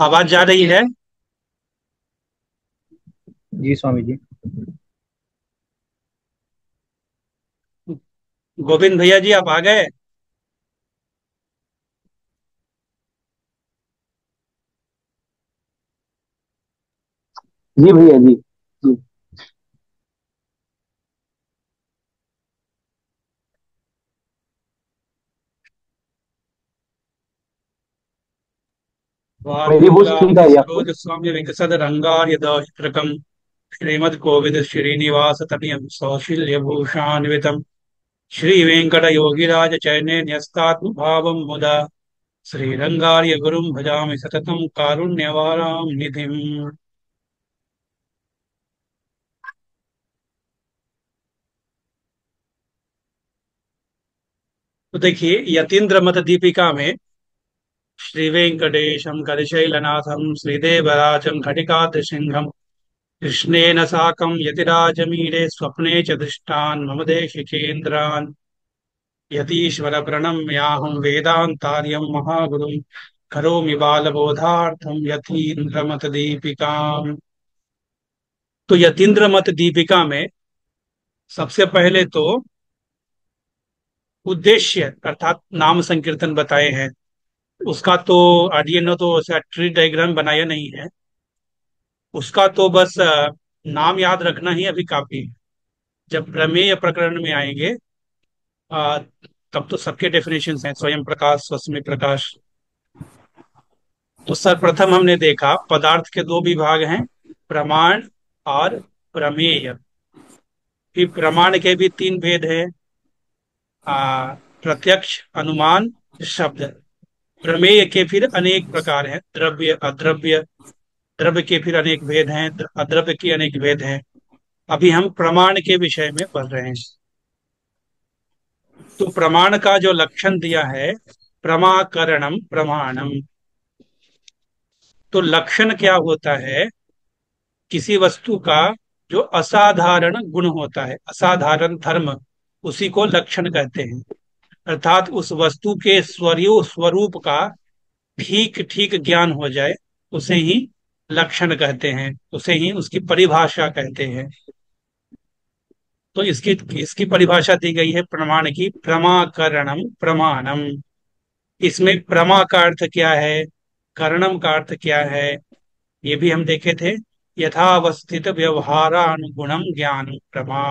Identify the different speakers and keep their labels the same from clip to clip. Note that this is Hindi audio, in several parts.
Speaker 1: आवाज जा रही है।
Speaker 2: जी स्वामी जी।
Speaker 1: गोविंद भैया जी आप आ गए।
Speaker 2: जी भैया जी। जी। मेरी वॉइस ठीक आ
Speaker 1: वार्गुलाति
Speaker 2: रही है आपको?
Speaker 1: सरोज स्वामी विकसद रंगार्य दाहित्रकम श्रीमद कोविद श्रीनिवास तनयम सौशील्य भूषान्वितम श्री वेंकट योगिराज चैने न्यस्तात्म भावम मुदा श्रीरंगार्य गुरुम भजामि सततम कारुण्यवाराम निधिम। तो देखिए यतीन्द्र मत दीपिका में श्री वेंकटेशम करिशैलनाथम श्रीदेवराजम घटिकात्र कृष्णेन साकं यतिराजमीरे स्वप्ने च दृष्टान् मम देशिकेन्द्रान् यतीश्वर प्रणम्याहं वेदान्तार्यं महागुरुं करोमि बालबोधार्थं यतीन्द्रमत दीपिकाम्। तो यतीन्द्रमत दीपिका में सबसे पहले तो उद्देश्य अर्थात नाम संकीर्तन बताए हैं। उसका तो आरडीएन ने तो ऐसा ट्री डायग्राम बनाया नहीं है। उसका तो बस नाम याद रखना ही अभी काफी है। जब प्रमेय प्रकरण में आएंगे आ, तब तो सबके डेफिनेशन हैं, स्वयं प्रकाश स्वस्मि प्रकाश। तो सर्वप्रथम हमने देखा पदार्थ के दो विभाग हैं, प्रमाण और प्रमेय। फिर प्रमाण के भी तीन भेद हैं, प्रत्यक्ष, अनुमान, शब्द। प्रमेय के फिर अनेक प्रकार हैं, द्रव्य अद्रव्य। द्रव्य के फिर अनेक भेद हैं, अद्रव्य के अनेक भेद हैं। अभी हम प्रमाण के विषय में पढ़ रहे हैं। तो प्रमाण का जो लक्षण दिया है, प्रमाकरणम प्रमाणम। तो लक्षण क्या होता है? किसी वस्तु का जो असाधारण गुण होता है, असाधारण धर्म, उसी को लक्षण कहते हैं। अर्थात उस वस्तु के स्वरूप का ठीक ठीक ज्ञान हो जाए, उसे ही लक्षण कहते हैं, उसे ही उसकी परिभाषा कहते हैं। तो इसकी इसकी परिभाषा दी गई है प्रमाण की, प्रमाकरणम प्रमाणम। इसमें प्रमा का अर्थ क्या है, करणम का अर्थ क्या है, ये भी हम देखे थे। यथावस्थित व्यवहारानुगुणम ज्ञान प्रमा।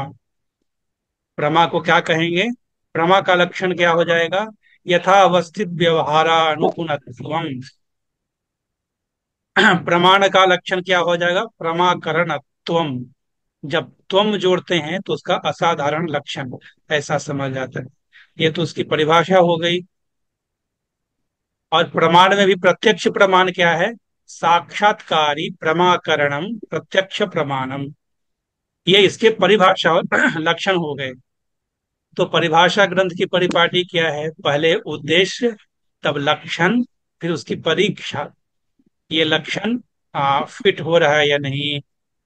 Speaker 1: प्रमा को क्या कहेंगे? प्रमा का लक्षण क्या हो जाएगा? यथावस्थित व्यवहारानुगुणत्वम। प्रमाण का लक्षण क्या हो जाएगा? प्रमाकरणत्वम। जब त्वम जोड़ते हैं तो उसका असाधारण लक्षण ऐसा समझ आता है। ये तो उसकी परिभाषा हो गई। और प्रमाण में भी प्रत्यक्ष प्रमाण क्या है? साक्षात्कारी प्रमाकरणम प्रत्यक्ष प्रमाणम। ये इसके परिभाषा और लक्षण हो गए। तो परिभाषा ग्रंथ की परिपाटी क्या है? पहले उद्देश्य, तब लक्षण, फिर उसकी परीक्षा। ये लक्षण फिट हो रहा है या नहीं,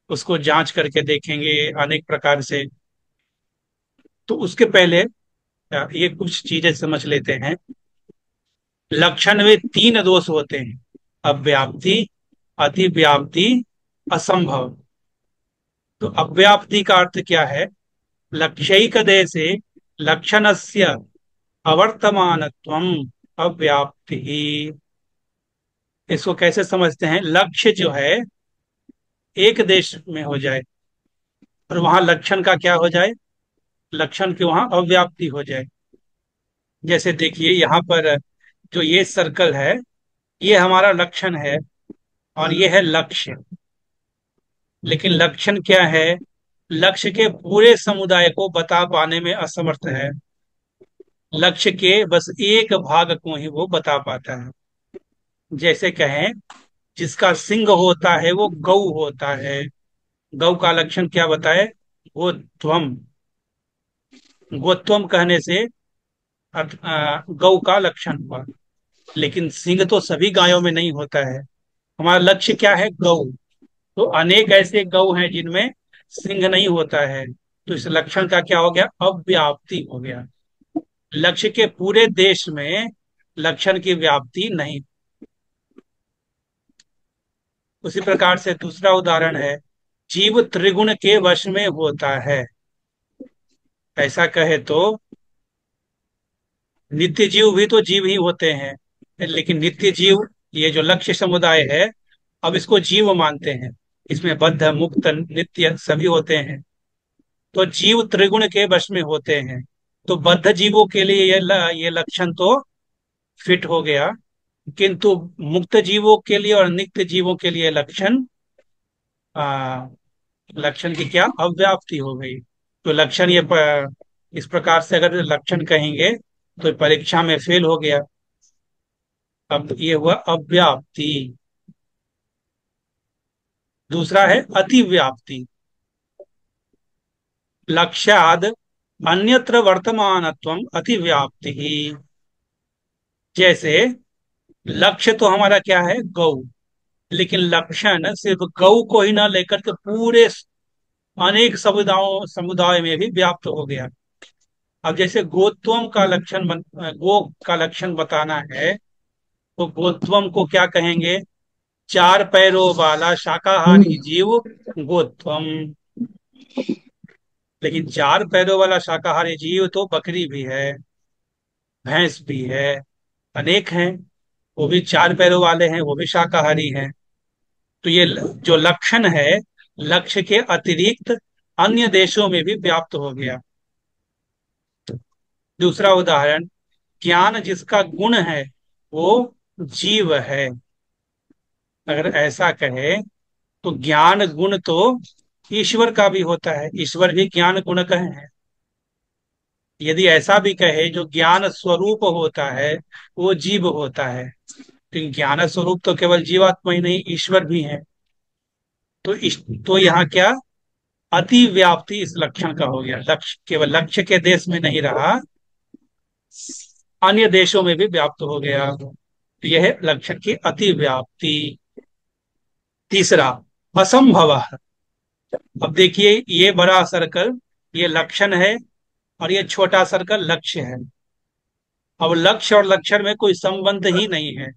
Speaker 1: उसको जांच करके देखेंगे अनेक प्रकार से। तो उसके पहले ये कुछ चीजें समझ लेते हैं। लक्षण में तीन दोष होते हैं, अव्याप्ति, अतिव्याप्ति, असंभव। तो अव्याप्ति का अर्थ क्या है? लक्ष्यैक देशे लक्षणस्य अवर्तमानत्वम अव्याप्ति। इसको कैसे समझते हैं? लक्ष्य जो है एक देश में हो जाए और वहां लक्षण का क्या हो जाए? लक्षण की वहां अव्याप्ति हो जाए। जैसे देखिए यहाँ पर जो ये सर्कल है, ये हमारा लक्षण है और ये है लक्ष्य। लेकिन लक्षण क्या है? लक्ष्य के पूरे समुदाय को बता पाने में असमर्थ है। लक्ष्य के बस एक भाग को ही वो बता पाता है। जैसे कहें जिसका सिंह होता है वो गौ होता है। गौ का लक्षण क्या बताए? गोत्वम। गोत्वम कहने से गौ का लक्षण हुआ। लेकिन सिंह तो सभी गायों में नहीं होता है। हमारा लक्ष्य क्या है? गौ। तो अनेक ऐसे गौ हैं जिनमें सिंह नहीं होता है। तो इस लक्षण का क्या हो गया? अव्याप्ति हो गया। लक्ष्य के पूरे देश में लक्षण की व्याप्ति नहीं। उसी प्रकार से दूसरा उदाहरण है, जीव त्रिगुण के वश में होता है। ऐसा कहे तो नित्य जीव भी तो जीव ही होते हैं, लेकिन नित्य जीव, ये जो लक्ष्य समुदाय है, अब इसको जीव मानते हैं। इसमें बद्ध मुक्त नित्य सभी होते हैं। तो जीव त्रिगुण के वश में होते हैं। तो बद्ध जीवों के लिए ये लक्षण तो फिट हो गया, किंतु मुक्त जीवों के लिए और नित्य जीवों के लिए लक्षण, आ, लक्षण की क्या अव्याप्ति हो गई। तो लक्षण इस प्रकार से अगर लक्षण कहेंगे तो परीक्षा में फेल हो गया। अब ये हुआ अव्याप्ति। दूसरा है अतिव्याप्ति। लक्ष्याद अन्यत्र वर्तमानत्वम अतिव्याप्ति। जैसे लक्ष्य तो हमारा क्या है, गौ, लेकिन लक्षण सिर्फ गौ को ही ना लेकर के पूरे अनेक समुदाय में भी व्याप्त हो गया। अब जैसे गोत्वम का लक्षण गो का लक्षण बताना है, तो गोत्वम को क्या कहेंगे, चार पैरों वाला शाकाहारी जीव गोत्वम। लेकिन चार पैरों वाला शाकाहारी जीव तो बकरी भी है, भैंस भी है, अनेक हैं। वो भी चार पैरों वाले हैं, वो भी शाकाहारी हैं। तो ये जो लक्षण है, लक्ष्य के अतिरिक्त अन्य देशों में भी व्याप्त हो गया। दूसरा उदाहरण, ज्ञान जिसका गुण है वो जीव है। अगर ऐसा कहे तो ज्ञान गुण तो ईश्वर का भी होता है, ईश्वर भी ज्ञान गुण का है। यदि ऐसा भी कहे जो ज्ञान स्वरूप होता है वो जीव होता है, तो ज्ञान स्वरूप तो केवल जीवात्मा ही नहीं, ईश्वर भी है। तो यहाँ क्या, अति व्याप्ति इस लक्षण का हो गया। लक्ष्य केवल लक्ष्य के देश में नहीं रहा, अन्य देशों में भी व्याप्त हो गया। तो यह है लक्षण की अति व्याप्ति। तीसरा, असंभव। अब देखिए, ये बड़ा सर्कल ये लक्षण है, और ये छोटा सर्कल लक्ष्य है। अब लक्ष्य और लक्षण में कोई संबंध ही नहीं है।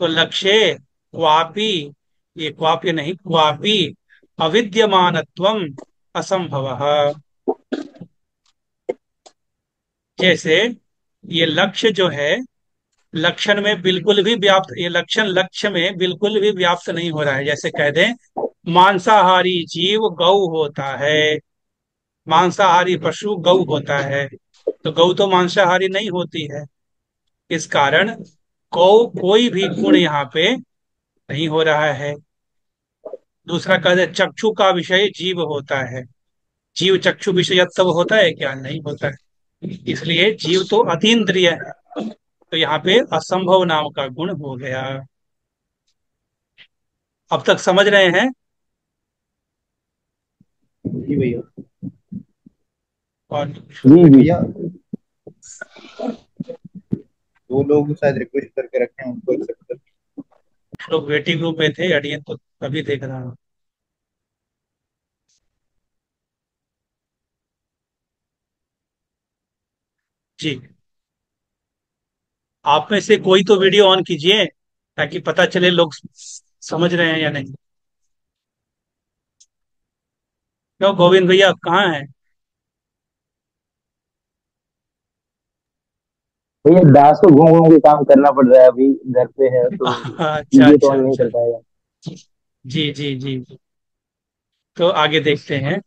Speaker 1: तो लक्ष्य क्वापि, ये क्वाप्य नहीं, क्वापि अविद्यमानत्वम असंभवः। जैसे ये लक्ष्य जो है, लक्षण में बिल्कुल भी व्याप्त, ये लक्षण लक्ष्य में बिल्कुल भी व्याप्त नहीं हो रहा है। जैसे कह दें मांसाहारी जीव गौ होता है, मांसाहारी पशु गौ होता है, तो गौ तो मांसाहारी नहीं होती है। इस कारण गौ कोई भी गुण यहाँ पे नहीं हो रहा है। दूसरा कहते हैं चक्षु का विषय जीव होता है, जीव चक्षु विषय तब होता है क्या, नहीं होता है। इसलिए जीव तो अतीन्द्रिय है। तो यहाँ पे असंभव नाम का गुण हो गया। अब तक समझ रहे हैं।
Speaker 2: जी भैया।
Speaker 1: और
Speaker 2: जी जी भैया, वो लोग शायद रिक्वेस्ट करके रखे हैं, उनको एक्सेप्ट कर।
Speaker 1: लोग वेटिंग रूम में थे, अडियन तो अभी देख रहा हूँ। जी, आप में से कोई तो वीडियो ऑन कीजिए, ताकि पता चले लोग समझ रहे हैं या नहीं। क्यों गोविंद भैया कहाँ हैं?
Speaker 2: भैया दास को घूम घूम के काम करना पड़ रहा है, अभी घर पे है तो
Speaker 1: अच्छा
Speaker 2: वीडियो तो
Speaker 1: अच्छा
Speaker 2: ऑन नहीं
Speaker 1: अच्छा।
Speaker 2: कर पाएगा।
Speaker 1: जी जी जी। तो आगे देखते हैं।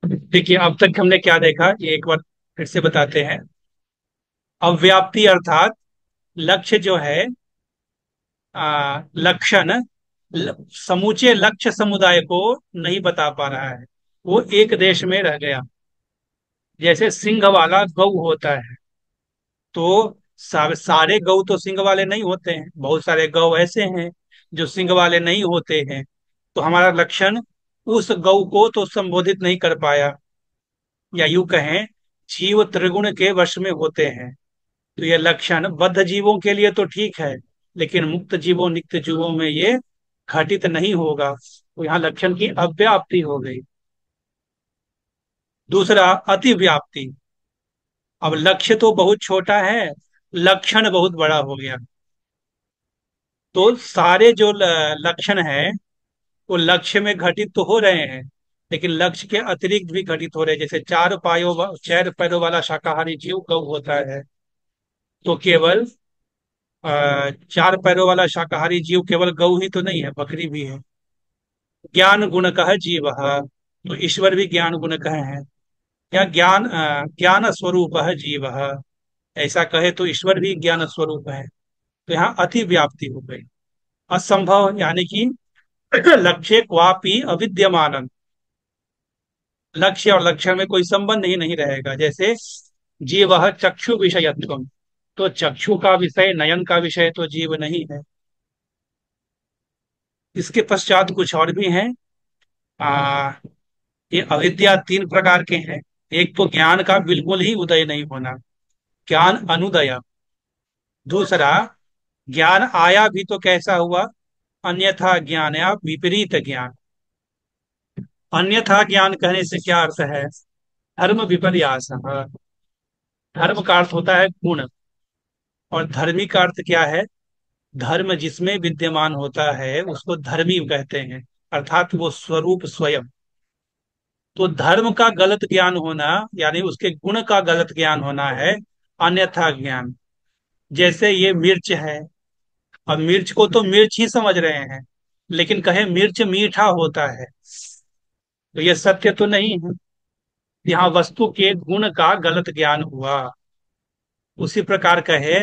Speaker 1: देखिए, अब तक हमने क्या देखा, ये एक बार फिर से बताते हैं। अव्याप्ति अर्थात लक्ष्य जो है, लक्षण समूचे लक्ष्य समुदाय को नहीं बता पा रहा है, वो एक देश में रह गया। जैसे सिंह वाला गौ होता है, तो सारे गौ तो सिंह वाले नहीं होते हैं, बहुत सारे गौ ऐसे हैं जो सिंह वाले नहीं होते हैं। तो हमारा लक्षण उस गौ को तो संबोधित नहीं कर पाया। या यूं कहें, जीव त्रिगुण के वश में होते हैं। तो ये लक्षण बद्ध जीवों के लिए तो ठीक है, लेकिन मुक्त जीवों नित्य जीवों में ये घटित नहीं होगा। तो यहाँ लक्षण की अव्याप्ति हो गई। दूसरा, अतिव्याप्ति। अब लक्ष्य तो बहुत छोटा है, लक्षण बहुत बड़ा हो गया। तो सारे जो लक्षण है वो लक्ष्य में घटित तो हो रहे हैं, लेकिन लक्ष्य के अतिरिक्त भी घटित हो रहे हैं। जैसे चार पैरों वाला शाकाहारी जीव गौ होता है, तो केवल चार पैरों वाला शाकाहारी जीव केवल गौ ही तो नहीं है, बकरी भी है। ज्ञान गुण कह जीव, तो ईश्वर भी ज्ञान गुण कह है। या ज्ञान स्वरूप है जीव, ऐसा कहे तो ईश्वर भी ज्ञान स्वरूप है। तो यहाँ अति व्याप्ति हो गई। असंभव यानी कि लक्ष्य क्वापि अविद्यमान, लक्ष्य और लक्षण में कोई संबंध ही नहीं रहेगा। जैसे जीव चक्षु विषयत्व, तो चक्षु का विषय, नयन का विषय तो जीव नहीं है। इसके पश्चात कुछ और भी हैं। आ, ये अविद्या तीन प्रकार के हैं। एक तो ज्ञान का बिल्कुल ही उदय नहीं होना, ज्ञान अनुदय। दूसरा, ज्ञान आया भी तो कैसा हुआ, अन्यथा ज्ञान या विपरीत ज्ञान। अन्यथा ज्ञान कहने से क्या अर्थ है, धर्म विपर्यास। धर्म का अर्थ होता है गुण, और धर्मी का अर्थ क्या है, धर्म जिसमें विद्यमान होता है उसको धर्मी कहते हैं, अर्थात वो स्वरूप स्वयं। तो धर्म का गलत ज्ञान होना यानी उसके गुण का गलत ज्ञान होना है अन्यथा ज्ञान। जैसे ये मिर्च है, अब मिर्च को तो मिर्च ही समझ रहे हैं, लेकिन कहे मिर्च मीठा होता है, तो ये सत्य तो नहीं है। यहाँ वस्तु के गुण का गलत ज्ञान हुआ। उसी प्रकार कहे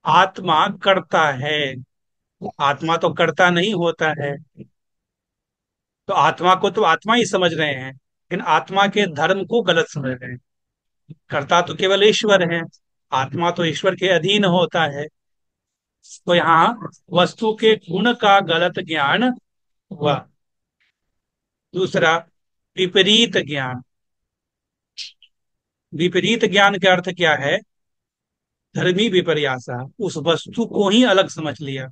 Speaker 1: आत्मा करता है, आत्मा तो करता नहीं होता है। तो आत्मा को तो आत्मा ही समझ रहे हैं, लेकिन आत्मा के धर्म को गलत समझ रहे हैं। कर्ता तो केवल ईश्वर है, आत्मा तो ईश्वर के अधीन होता है। तो यहाँ वस्तु के गुण का गलत ज्ञान हुआ। दूसरा, विपरीत ज्ञान। विपरीत ज्ञान का अर्थ क्या है, धर्मी विपर्यासा, उस वस्तु को ही अलग समझ लिया।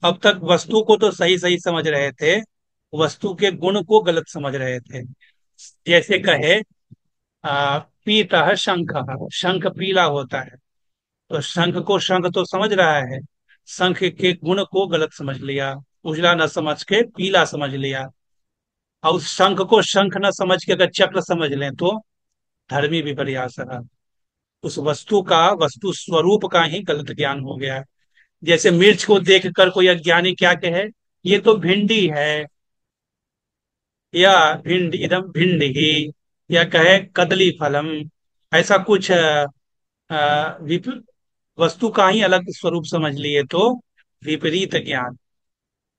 Speaker 1: अब तक वस्तु को तो सही सही समझ रहे थे, वस्तु के गुण को गलत समझ रहे थे। जैसे कहे पीतः शंख, शंख पीला होता है, तो शंख को शंख तो समझ रहा है, शंख के गुण को गलत समझ लिया, उजला न समझ के पीला समझ लिया। और उस शंख को शंख न समझ के अगर चक्र समझ लें तो धर्मी विपर्यास रहा। उस वस्तु का, वस्तु स्वरूप का ही गलत ज्ञान हो गया। जैसे मिर्च को देखकर कोई अज्ञानी क्या कहे, ये तो भिंडी है, या भिंड इदम भिंड ही, या कहे कदली फलम। ऐसा कुछ वस्तु का ही अलग स्वरूप समझ लिए तो विपरीत ज्ञान।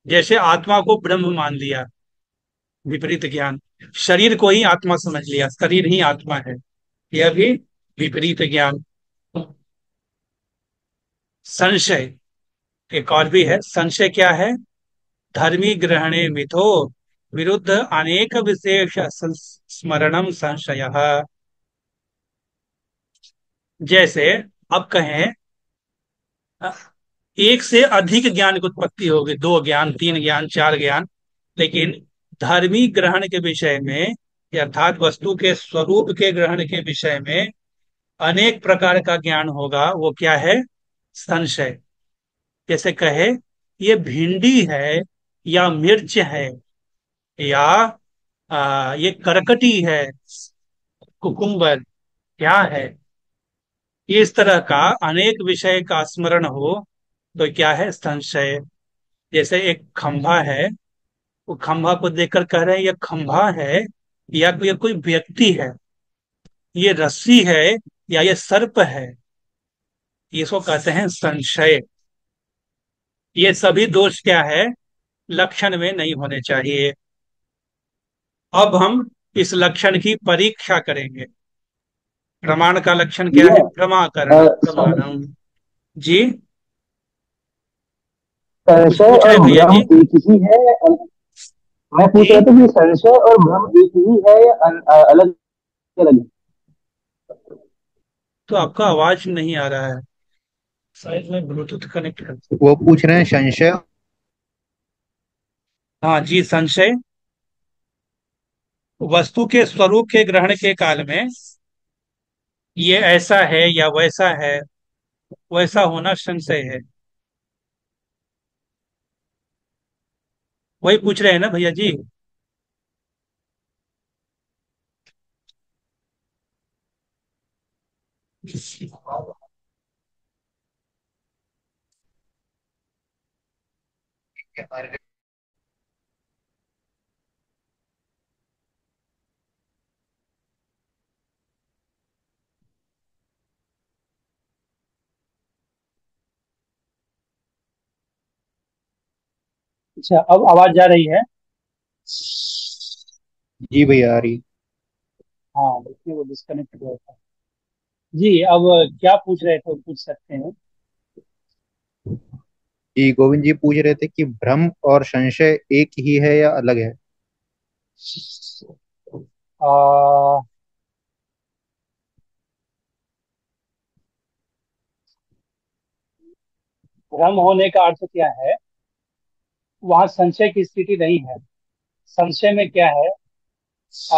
Speaker 1: जैसे आत्मा को ब्रह्म मान लिया, विपरीत ज्ञान। शरीर को ही आत्मा समझ लिया, शरीर ही आत्मा है, यह भी विपरीत ज्ञान। संशय, एक और भी है। संशय क्या है, धर्मी ग्रहणे मिथो विरुद्ध अनेक विशेष स्मरणम संशय। जैसे अब कहें एक से अधिक ज्ञान की उत्पत्ति होगी, दो ज्ञान, तीन ज्ञान, चार ज्ञान, लेकिन धर्मी ग्रहण के विषय में, अर्थात वस्तु के स्वरूप के ग्रहण के विषय में अनेक प्रकार का ज्ञान होगा, वो क्या है, संशय। जैसे कहे ये भिंडी है, या मिर्च है, या ये करकटी है, कुकुम्बर क्या है। इस तरह का अनेक विषय का स्मरण हो तो क्या है, संशय। जैसे एक खंभा है, वो खंभा को देखकर कह रहे हैं ये खंभा है, या ये कोई व्यक्ति है, ये रस्सी है, या ये सर्प है, इसको कहते हैं संशय। ये सभी दोष क्या है, लक्षण में नहीं होने चाहिए। अब हम इस लक्षण की परीक्षा करेंगे। प्रमाण का लक्षण क्या
Speaker 2: भैया
Speaker 1: है, प्रमाकरण प्रमाणम। जी, कुछ
Speaker 2: संशय
Speaker 1: पूछ
Speaker 2: और
Speaker 1: रहे भैया
Speaker 2: भ्रम
Speaker 1: जी।
Speaker 2: एक ही है मैं पूछ रहा
Speaker 1: जी,
Speaker 2: था कि संशय और भ्रम एक ही है या अलग अलग है?
Speaker 1: तो आपका आवाज नहीं आ रहा है, शायद मैं ब्लूटूथ कनेक्ट कर।
Speaker 3: वो पूछ रहे हैं संशय।
Speaker 1: हाँ जी, संशय वस्तु के स्वरूप के ग्रहण के काल में ये ऐसा है या वैसा है, वैसा होना संशय है। वही पूछ रहे हैं ना भैया जी।
Speaker 3: अच्छा, अब आवाज जा रही है?
Speaker 4: जी भैया आ रही।
Speaker 3: हाँ, देखिए वो डिस्कनेक्ट हुआ था। जी, अब क्या पूछ रहे थे, पूछ सकते हैं।
Speaker 4: जी गोविंद जी पूछ रहे थे कि भ्रम और संशय एक ही है या अलग है।
Speaker 3: आ, भ्रम होने का अर्थ क्या है? वहां संशय की स्थिति नहीं है। संशय में क्या है?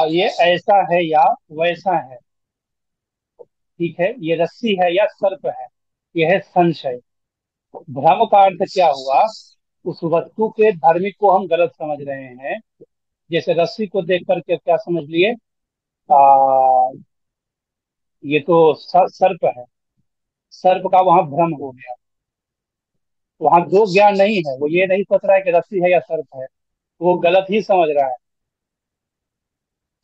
Speaker 3: ये ऐसा है या वैसा है। ठीक है, ये रस्सी है या सर्प है। यह है संशय। भ्रम का अर्थ क्या हुआ? उस वस्तु के धार्मिक को हम गलत समझ रहे हैं। जैसे रस्सी को देख करके क्या समझ लिए? आ, ये तो सर्प है। सर्प का वहां भ्रम हो गया। वहां दो ज्ञान नहीं है, वो ये नहीं सोच रहा है कि रस्सी है या सर्प है। वो गलत ही समझ रहा है।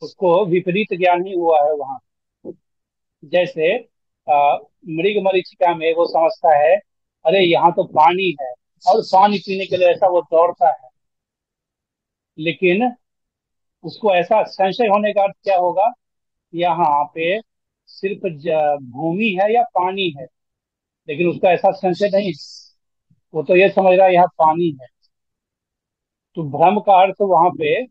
Speaker 3: उसको विपरीत ज्ञान ही हुआ है वहां। जैसे मृग मरीचिका में वो समझता है, अरे यहाँ तो पानी है, और पानी पीने के लिए ऐसा वो दौड़ता है। लेकिन उसको ऐसा संशय होने का अर्थ क्या होगा? यहाँ पे सिर्फ भूमि है या पानी है। लेकिन उसका ऐसा संशय नहीं है। वो तो ये समझ रहा है यहाँ पानी है। तो भ्रम का अर्थ वहां पे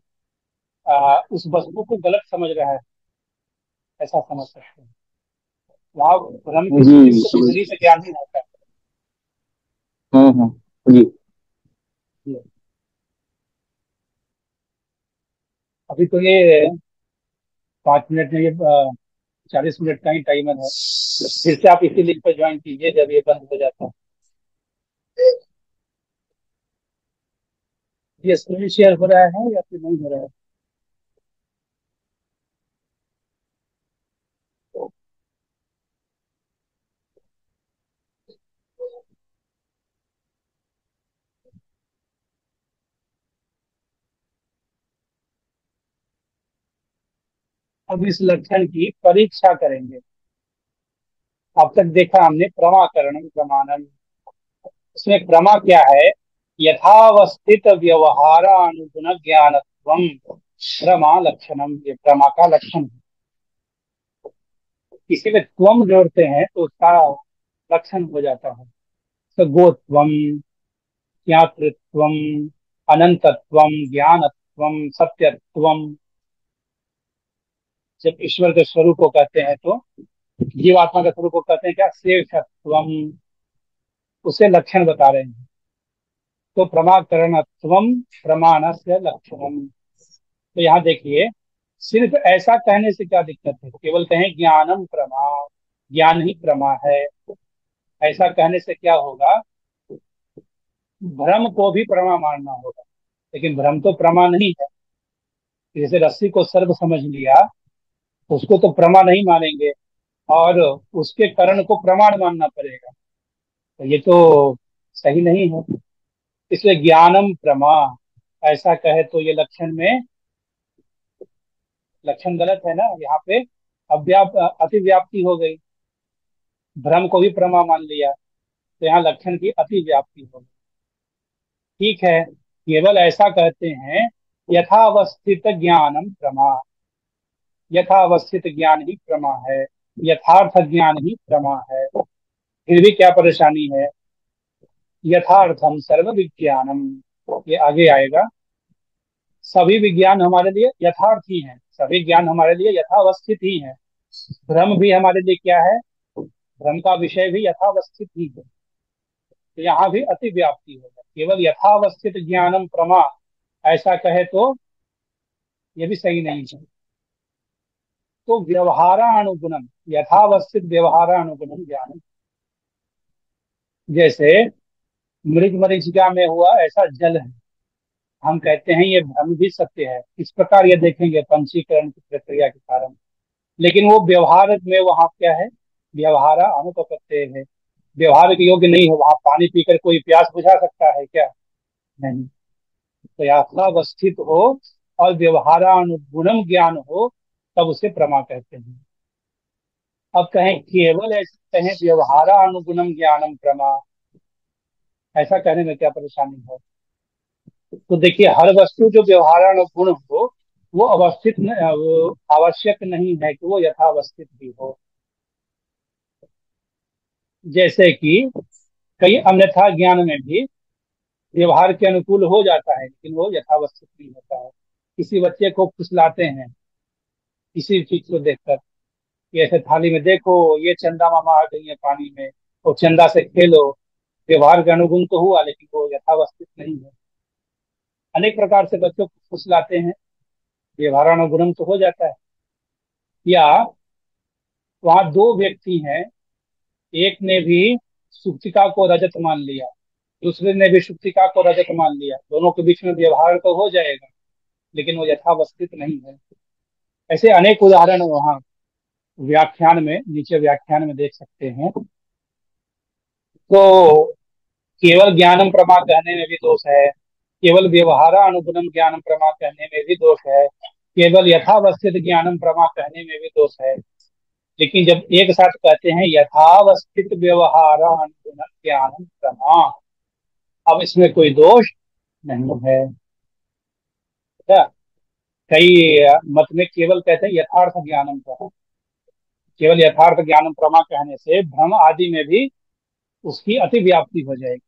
Speaker 3: उस वस्तु को गलत समझ रहा है, ऐसा समझ सकते हैं। वहां भ्रम की
Speaker 2: जी
Speaker 3: स्थिति में तो
Speaker 2: समझ।
Speaker 3: विपरीत ज्ञान ही होता
Speaker 2: जी।
Speaker 3: है। अभी तो ये 5 मिनट में ये 40 मिनट का ही टाइमर है। फिर से आप इसी लिंक पर ज्वाइन कीजिए जब ये बंद हो जाता है। ये स्क्रीन शेयर हो रहा है या फिर नहीं हो रहा है? अब इस लक्षण की परीक्षा करेंगे। अब तक देखा हमने प्रमाकरण प्रमाणन। इसमें प्रमा क्या है? यथावस्थित व्यवहारानुगुण ज्ञानत्वम प्रमा लक्षणम। ये प्रमा का लक्षण है। किसी में त्वम जोड़ते हैं तो उसका लक्षण हो जाता है। तो गोत्वम, ज्ञातृत्वम, अनंतत्वम, ज्ञानत्वम, सत्यत्वम। जब ईश्वर के स्वरूप को कहते हैं तो जीवात्मा के स्वरूप को कहते हैं क्या? शेषत्वम। उसे लक्षण बता रहे हैं। तो प्रमाकरणत्वम प्रमाण से लक्षणम। तो यहाँ देखिए, सिर्फ ऐसा कहने से क्या दिक्कत है? केवल कहें ज्ञानम प्रमा, ज्ञान ही प्रमा है, ऐसा कहने से क्या होगा? भ्रम को भी प्रमा मानना होगा। लेकिन भ्रम तो प्रमा नहीं है। जैसे रस्सी को सर्प समझ लिया, उसको तो प्रमा नहीं मानेंगे, और उसके करण को प्रमाण मानना पड़ेगा। तो ये तो सही नहीं है। इसलिए ज्ञानम प्रमा ऐसा कहे तो ये लक्षण में लक्षण गलत है ना यहाँ पे। अतिव्याप्ति हो गई। भ्रम को भी प्रमा मान लिया, तो यहाँ लक्षण की अतिव्याप्ति हो गई। ठीक है, केवल ऐसा कहते हैं यथावस्थित ज्ञानम प्रमा। यथावस्थित ज्ञान ही प्रमा है, यथार्थ ज्ञान ही प्रमा है। फिर भी क्या परेशानी है? यथार्थम सर्व विज्ञानम, ये आगे आएगा। सभी विज्ञान हमारे लिए यथार्थ ही है, सभी ज्ञान हमारे लिए यथावस्थित ही है। भ्रम भी हमारे लिए क्या है? भ्रम का विषय भी यथावस्थित ही है। तो यहाँ भी अति व्याप्ति होगा। केवल यथावस्थित ज्ञानम प्रमा ऐसा कहे तो ये भी सही नहीं है। तो व्यवहारानुगुणम, यथावस्थित व्यवहारानुगुणम ज्ञान। जैसे मृग मरीचिका में हुआ ऐसा जल है, हम कहते हैं ये भ्रम भी सत्य है। इस प्रकार ये देखेंगे पंचीकरण की प्रक्रिया के कारण। लेकिन वो व्यवहार में वहाँ क्या है, व्यवहार अनुपपत्ति है, व्यवहार के योग्य नहीं है। वहां पानी पीकर कोई प्यास बुझा सकता है क्या? नहीं। तो याथावस्थित हो और व्यवहारानुगुणम ज्ञान हो, तब उसे प्रमा कहते हैं। अब कहें केवल ऐसे कहें व्यवहारानुगुणम ज्ञानम प्रमा, ऐसा कहने में क्या परेशानी है? तो देखिए, हर वस्तु जो व्यवहारानुगुण हो, वो वो आवश्यक नहीं है कि वो यथावस्थित भी हो। जैसे कि कई अन्यथा ज्ञान में भी व्यवहार के अनुकूल हो जाता है, लेकिन वो यथावस्थित नहीं होता है। किसी बच्चे को फुसलाते हैं किसी चीज को देखकर, ये ऐसे थाली में देखो, ये चंदा मामा आ गई है पानी में, और चंदा से खेलो। व्यवहार के अनुगुण तो हुआ, लेकिन वो यथावस्थित नहीं है। अनेक प्रकार से बच्चों को फुसलाते हैं, व्यवहारानुगुणम तो हो जाता है। या वहां दो व्यक्ति हैं, एक ने भी सुक्तिका को रजत मान लिया, दूसरे ने भी सुक्तिका को रजत मान लिया। दोनों के बीच में व्यवहार तो हो जाएगा, लेकिन वो यथावस्थित नहीं है। ऐसे अनेक उदाहरण वहाँ व्याख्यान में, नीचे व्याख्यान में देख सकते हैं। तो केवल ज्ञानम प्रमा कहने में भी दोष है, केवल व्यवहारा अनुगुणम ज्ञानम प्रमा कहने में भी दोष है, केवल यथावस्थित ज्ञानम प्रमा कहने में भी दोष है। लेकिन जब एक साथ कहते हैं यथावस्थित व्यवहारा अनुगुणम ज्ञानम प्रमा, अब इसमें कोई दोष नहीं है। क्या? कई मत में केवल कहते हैं यथार्थ ज्ञानम प्रमा, केवल यथार्थ ज्ञानम प्रमा कहने से भ्रम आदि में भी उसकी अतिव्याप्ति हो जाएगी।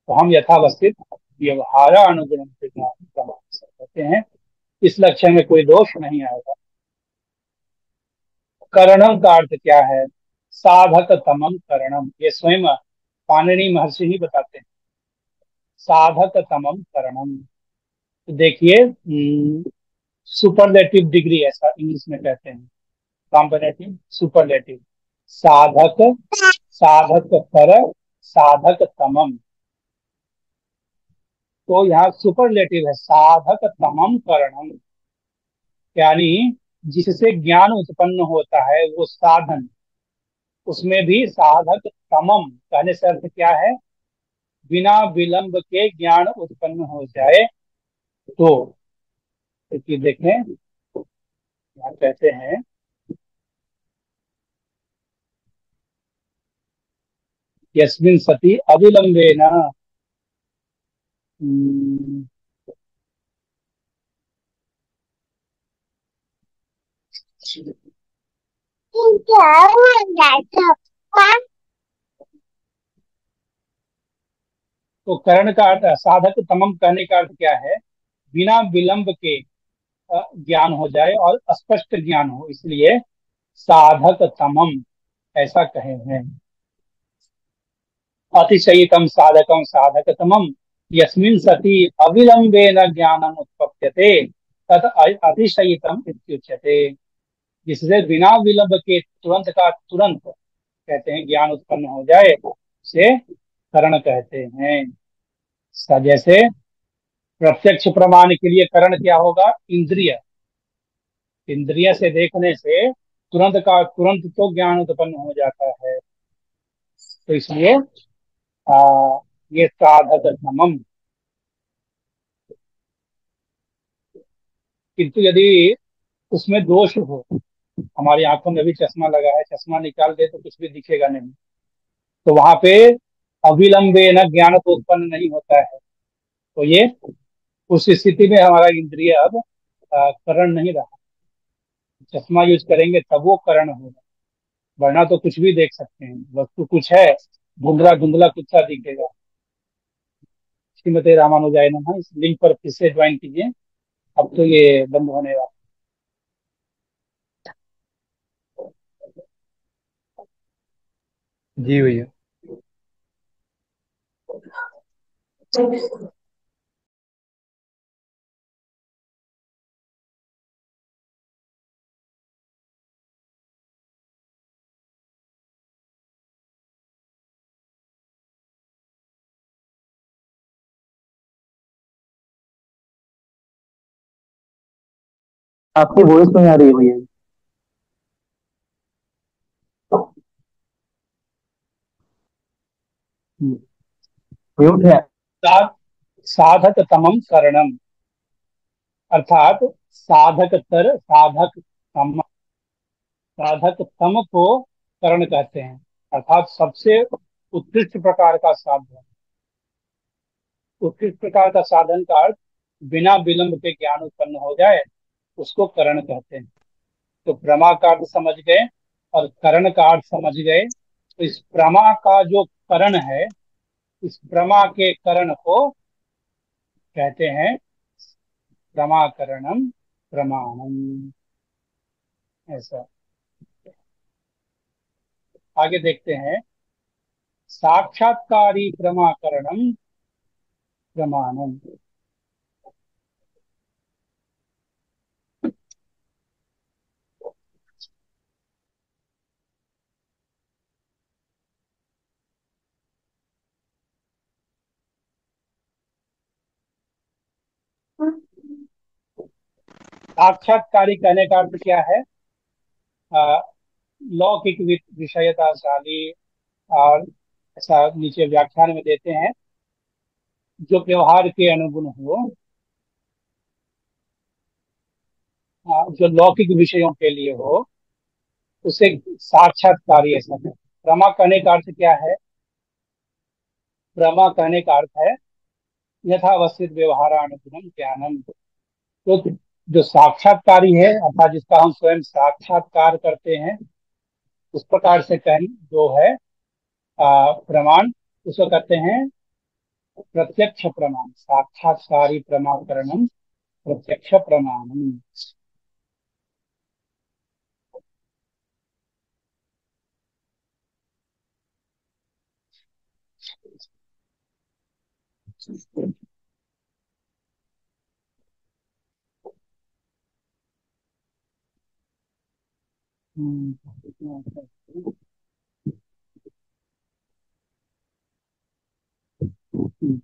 Speaker 3: तो हम यथावस्थित व्यवहार अनुगुण से कहते हैं, इस लक्षण में कोई दोष नहीं आएगा। करणम का अर्थ क्या है? साधक तमम करणम, ये स्वयं पाणिनि महर्षि ही बताते हैं। साधक तमम करणम, तो देखिए सुपरलेटिव डिग्री ऐसा इंग्लिश में कहते हैं, कॉम्परेटिव सुपरलेटिव। साधक, साधक कर, साधक तमम, तो यहाँ सुपरलेटिव है साधक तमम करणम, यानी जिससे ज्ञान उत्पन्न होता है वो साधन, उसमें भी साधक तमम कहने से अर्थ क्या है? बिना विलंब के ज्ञान उत्पन्न हो जाए। तो देखिए देखें, यहाँ कहते हैं यस्मिन सति अविलंबेन, हम्म, तो करण का अर्थ, साधक तमम कहने का अर्थ क्या है? बिना विलंब के ज्ञान हो जाए और स्पष्ट ज्ञान हो, इसलिए साधक तमम ऐसा कहे हैं। अतिशयितम साधकम साधक तमम यस्मिन सति अविलंबेन ज्ञानम उत्पद्यते तत् अतिशयितम इत्युच्यते, जिससे बिना विलंब के तुरंत का तुरंत कहते हैं ज्ञान उत्पन्न हो जाए, उसे करण कहते हैं। जैसे प्रत्यक्ष प्रमाण के लिए करण क्या होगा? इंद्रिय, इंद्रिय से देखने से तुरंत का तुरंत तो ज्ञान उत्पन्न हो जाता है। तो इसलिए आ, ये साधक समम। किंतु यदि उसमें दोष हो, हमारी आंखों में भी चश्मा लगा है, चश्मा निकाल दे तो कुछ भी दिखेगा नहीं, तो वहां पे अविलंबे न ज्ञान तो उत्पन्न नहीं होता है। तो ये उस स्थिति में हमारा इंद्रिय अब करण नहीं रहा। चश्मा यूज करेंगे तब वो करण होगा, वरना तो कुछ भी देख सकते हैं, वस्तु कुछ है, धुंधला धुंधला कुछ सा दिखेगा। श्रीमती रामानुजाय नमः, इस लिंक पर फिर से ज्वाइन कीजिए, अब तो ये बंद होने वाला।
Speaker 4: जी भैया।
Speaker 2: आपकी वॉइस नहीं आ रही है भैया। म्यूट है।
Speaker 3: साध साधक तमम करणम, अर्थात साधक तम को करण कहते हैं, अर्थात सबसे उत्कृष्ट प्रकार का साधन। उत्कृष्ट प्रकार का साधन का अर्थ बिना विलंब के ज्ञान उत्पन्न हो जाए, उसको करण कहते हैं। तो प्रमा का अर्थ समझ गए और करण का अर्थ समझ गए, तो इस प्रमा का जो करण है, इस प्रमा के करण को कहते हैं प्रमाकरणम प्रमाणम। ऐसा आगे देखते हैं, साक्षात्कारी प्रमाकरणम प्रमाणम। साक्षात्कारी कहने का अर्थ क्या है? आ, लौकिक विषयताशाली, और ऐसा नीचे व्याख्यान में देते हैं, जो व्यवहार के अनुगुण हो, जो लौकिक विषयों के लिए हो, उसे साक्षात्कारी ऐसा है। प्रमा कहने का अर्थ क्या है? प्रमा कहने का अर्थ है यथावस्थित व्यवहारानुगुणम ज्ञानम। तो जो साक्षात्कारी है, अर्थात जिसका हम स्वयं साक्षात्कार करते हैं, उस प्रकार से कहें जो है प्रमाण, उसको कहते हैं प्रत्यक्ष प्रमाण। साक्षात्कारी प्रमाकरणम प्रत्यक्ष प्रमाणम।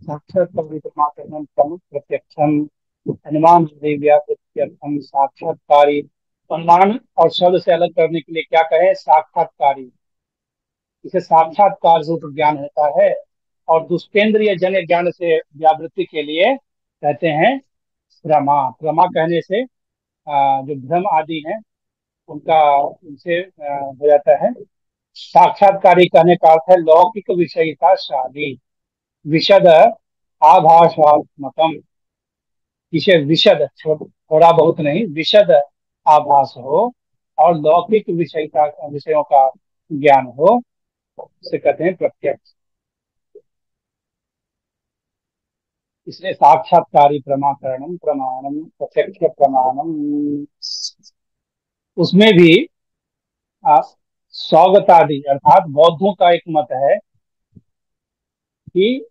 Speaker 3: साक्षात्कारी प्रमाकरणम प्रत्यक्षम अनुमान व्याप्त्यर्थम साक्षात्कारी। अनुमान और शब्द से अलग करने के लिए क्या कहे? साक्षात्कारी। इसे साक्षात्कार रूप ज्ञान होता है, और दुष्टेंद्रिय जन्य ज्ञान से व्यावृत्ति के लिए कहते हैं प्रमा। प्रमा कहने से जो भ्रम आदि है, उनका उनसे हो जाता है। साक्षात्कारी कहने का अर्थ है लौकिक विषयिता शादी, विशद आभासात्मकम। जिसे विशद, थोड़ा बहुत नहीं, विशद आभास हो और लौकिक विषयता विषयों का ज्ञान हो, उसे कहते हैं प्रत्यक्ष। इसलिए साक्षात्कारी प्रमाकरणम प्रमाणम प्रत्यक्ष प्रमाणम। उसमें भी आ, स्वागतादि, अर्थात बौद्धों का एक मत है कि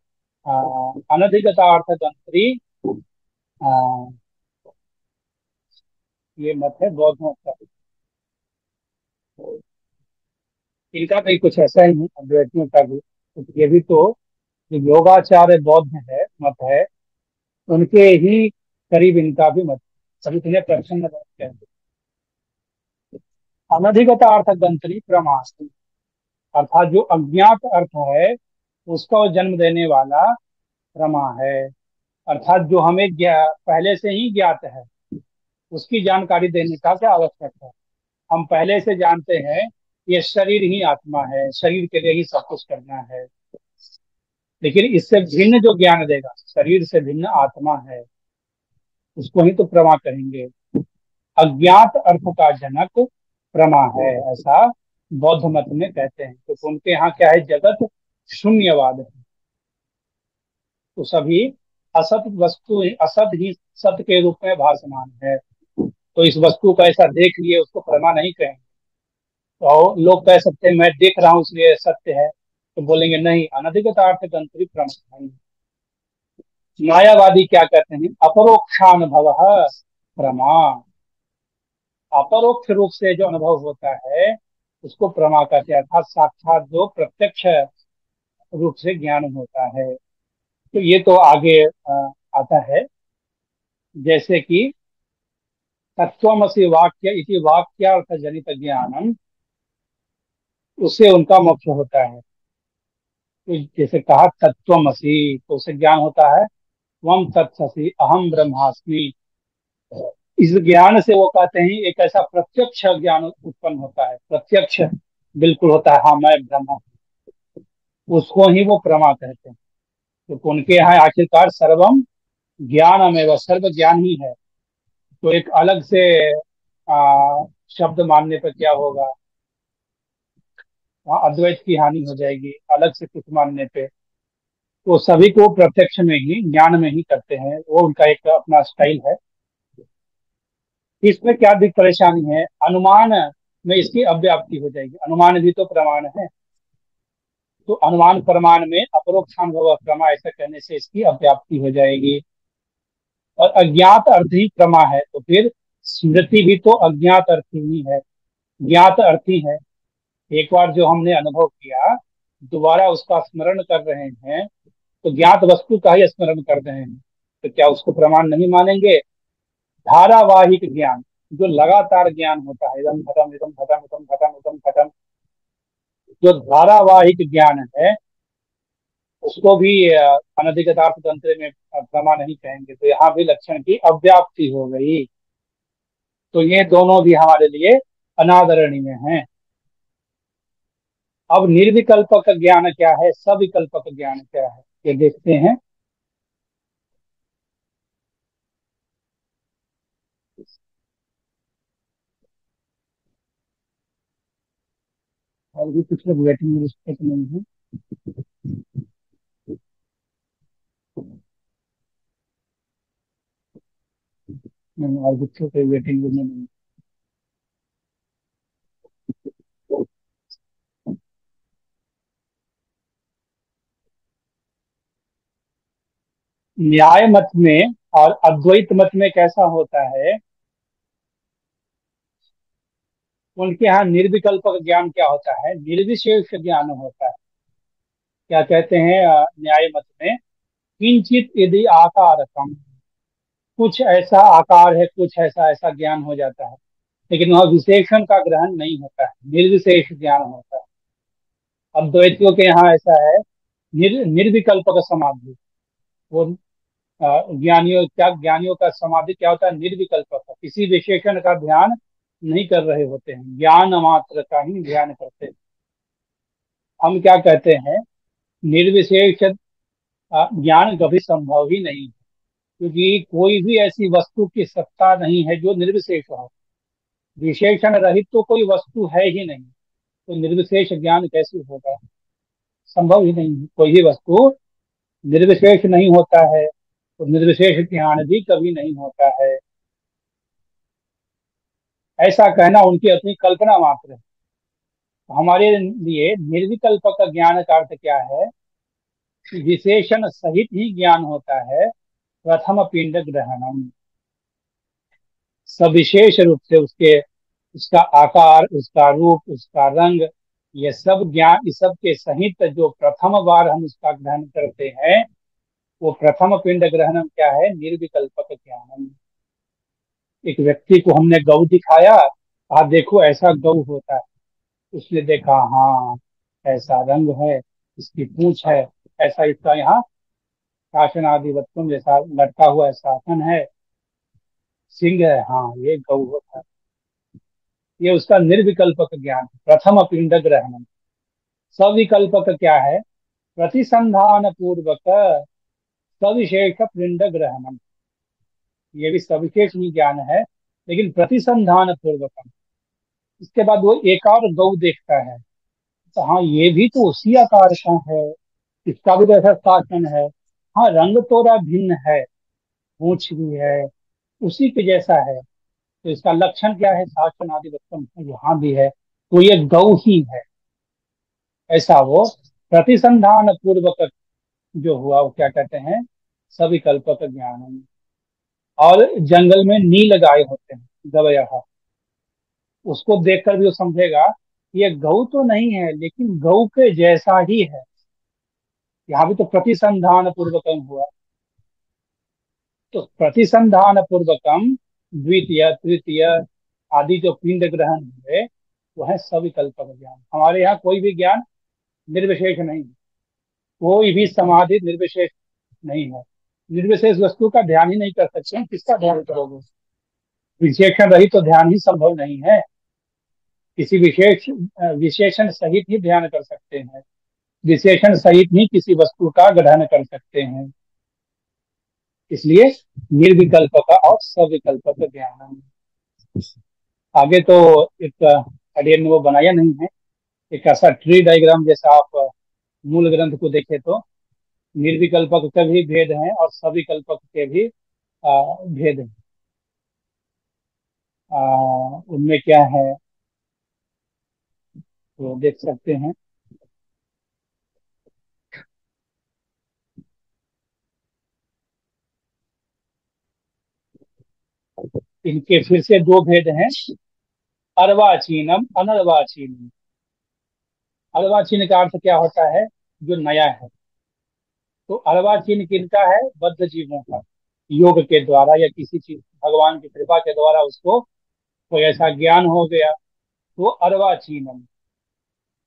Speaker 3: अनधिगता अर्थगंत्री, ये मत है बौद्धों का। इनका भी कुछ ऐसा ही है, अद्वैतियों का भी। तो ये भी तो जो योगाचार्य बौद्ध है मत है, उनके ही करीब इनका भी मत। सभी तुम्हें प्रसन्न बौद्ध कहते हैं। अनधिगत अर्थ गंतरी प्रमाण, अर्थात जो अज्ञात अर्थ है, उसका जन्म देने वाला प्रमा है। अर्थात जो हमें पहले से ही ज्ञात है, उसकी जानकारी देने का क्या आवश्यक है? हम पहले से जानते हैं ये शरीर ही आत्मा है, शरीर के लिए ही सब कुछ करना है। लेकिन इससे भिन्न जो ज्ञान देगा, शरीर से भिन्न आत्मा है, उसको ही तो प्रमा कहेंगे। अज्ञात अर्थ का जनक प्रमा है, ऐसा बौद्ध मत में कहते हैं। तो उनके यहाँ क्या है? जगत शून्यवाद है। तो सभी असत वस्तु, असत ही सत्य के रूप में भासमान है। तो इस वस्तु को ऐसा देख लिए उसको प्रमा नहीं कहेंगे। तो लोग कह सकते हैं मैं देख रहा हूँ इसलिए सत्य है, तो बोलेंगे नहीं, अनधिगत अर्थ गंतरी प्रमा नहीं। मायावादी क्या कहते हैं? अपरोक्षानुभव प्रमा। अपरोक्ष रूप से जो अनुभव होता है, उसको प्रमा कहते हैं, अर्थात साक्षात जो प्रत्यक्ष रूप से ज्ञान होता है। तो ये तो आगे आता है, जैसे कि तत्वमसि वाक्य इति वाक्यार्थ जनित ज्ञानम, उससे उनका मोक्ष होता है। तो जैसे कहा तत्वमसि, तो उससे ज्ञान होता है त्वम तत्ससि अहम ब्रह्मास्मि। इस ज्ञान से वो कहते हैं एक ऐसा प्रत्यक्ष ज्ञान उत्पन्न होता है, प्रत्यक्ष बिल्कुल होता है, हाँ मैं ब्रह्म हूँ। उसको ही वो प्रमा कहते हैं। तो उनके यहाँ आखिरकार सर्वम ज्ञानमेव, सर्व ज्ञान ही है। तो एक अलग से शब्द मानने पर क्या होगा, वहाँ अद्वैत की हानि हो जाएगी, अलग से कुछ मानने पे। तो सभी को प्रत्यक्ष में ही, ज्ञान में ही करते हैं, वो उनका एक अपना स्टाइल है। इसमें क्या दिक परेशानी है, अनुमान में इसकी अव्याप्ति हो जाएगी। अनुमान भी तो प्रमाण है, तो अनुमान प्रमाण में अपरोक्षानुभव प्रमा ऐसा कहने से इसकी अव्याप्ति हो जाएगी। और अज्ञात अर्थ ही प्रमा है, तो फिर स्मृति भी तो अज्ञात अर्थ ही है, ज्ञात अर्थ ही है। एक बार जो हमने अनुभव किया, दोबारा उसका स्मरण कर रहे हैं, तो ज्ञात वस्तु का ही स्मरण कर रहे हैं, तो क्या उसको प्रमाण नहीं मानेंगे? धारावाहिक ज्ञान, जो लगातार ज्ञान होता है, इदम खत्म इदम खत्म इदम खत्म इदम खत्म, जो धारावाहिक ज्ञान है, उसको भी अनधिगतार्थ तंत्र में प्रमा नहीं कहेंगे। तो यहाँ भी लक्षण की अव्याप्ति हो गई। तो ये दोनों भी हमारे लिए अनादरणीय हैं। अब निर्विकल्पक ज्ञान क्या है, सविकल्पक ज्ञान क्या है, ये देखते हैं। और भी कुछ लोग वेटिंग लिस्ट पे तो नहीं है। नहीं, और कुछ लोग वेटिंग में नहीं। न्याय मत में और अद्वैत मत में कैसा होता है, उनके यहाँ निर्विकल्पक ज्ञान क्या होता है, निर्विशेष ज्ञान होता है। क्या कहते हैं न्याय मत में, किंचित यदि आकारकम, कुछ ऐसा आकार है, कुछ ऐसा ऐसा ज्ञान हो जाता है, लेकिन वह विशेषण का ग्रहण नहीं होता है, निर्विशेष ज्ञान होता है। अद्वैतियों के यहाँ ऐसा है, निर्विकल्पक समाधि। वो ज्ञानियों, क्या ज्ञानियों का समाधि क्या होता है, निर्विकल्पक, किसी विशेषण का ध्यान नहीं कर रहे होते हैं, ज्ञान मात्र का ही ध्यान करते हैं। हम क्या कहते हैं, निर्विशेष ज्ञान कभी संभव ही नहीं है, क्योंकि कोई भी ऐसी वस्तु की सत्ता नहीं है जो निर्विशेष हो। विशेषण रहित तो कोई वस्तु है ही नहीं, तो निर्विशेष ज्ञान कैसे होगा, संभव ही नहीं है। कोई भी वस्तु निर्विशेष नहीं होता है, तो निर्विशेष ज्ञान भी कभी नहीं होता है। ऐसा कहना उनकी अपनी कल्पना मात्र है। हमारे लिए निर्विकल्पक ज्ञान का अर्थ क्या है, विशेषण सहित ही ज्ञान होता है। प्रथम पिंड ग्रहणम, सविशेष रूप से उसके, उसका आकार, उसका रूप, उसका रंग, ये सब ज्ञान, इस सब के सहित जो प्रथम बार हम उसका ग्रहण करते हैं, वो प्रथम पिंड ग्रहणम क्या है, निर्विकल्पक ज्ञानम। एक व्यक्ति को हमने गौ दिखाया, आप देखो ऐसा गौ होता है, उसने देखा हाँ ऐसा रंग है, इसकी पूंछ है, ऐसा इसका यहाँ शासन आदि वस्तु जैसा लटका हुआ शासन है, सिंह है, हाँ ये गौ होता है। ये उसका निर्विकल्पक ज्ञान, प्रथम पिंड ग्रहण। सविकल्पक क्या है, प्रतिसंधान पूर्वक सविशेष पिंड ग्रहणम। ये भी सविशेष ही ज्ञान है, लेकिन प्रतिसंधान पूर्वक। इसके बाद वो एक और गौ देखता है, तो हाँ ये भी तो उसी आकार का है, इसका भी तो ऐसा शासन है, हाँ रंग थोड़ा भिन्न है, पूंछ भी है, उसी के जैसा है, तो इसका लक्षण क्या है, शासन आदि वस्तु यहाँ भी है, तो ये गौ ही है। ऐसा वो प्रतिसंधान पूर्वक जो हुआ, वो क्या कहते हैं, सविकल्पक ज्ञान। और जंगल में नील गाय होते हैं, गवया, उसको देखकर भी वो समझेगा ये गौ तो नहीं है, लेकिन गौ के जैसा ही है। यहाँ भी तो प्रतिसंधान पूर्वकम हुआ, तो प्रतिसंधान पूर्वकम द्वितीय, तृतीय आदि जो पिंड ग्रहण हुए वो है सविकल्पक ज्ञान। हमारे यहाँ कोई भी ज्ञान निर्विशेष नहीं है, कोई भी समाधि निर्विशेष नहीं है। निर्विशेष वस्तु का ध्यान ही नहीं कर सकते हैं, किसका ध्यान करोगे? विशेषण रहित तो ध्यान ही संभव नहीं है। किसी विशेषण सहित ही ध्यान कर सकते हैं, विशेषण सहित ही किसी वस्तु का ग्रहण कर सकते हैं। इसलिए निर्विकल्प का और सविकल्प का ज्ञान। आगे तो एक अडियन ने वो बनाया नहीं है, एक ऐसा ट्री डायग्राम जैसा आप मूल ग्रंथ को देखे तो निर्विकल्पक के भी भेद हैं और सविकल्पक के भी भेद हैं। उनमें क्या है तो देख सकते हैं। इनके फिर से दो भेद हैं, अर्वाचीनम अनर्वाचीनम। अर्वाचीन का अर्थ क्या होता है? जो नया है। तो अर्वाचीन किनका है? बद्ध जीवों का, योग के द्वारा या किसी चीज भगवान की कृपा के द्वारा उसको कोई ऐसा ज्ञान हो गया तो अर्वाचीनम।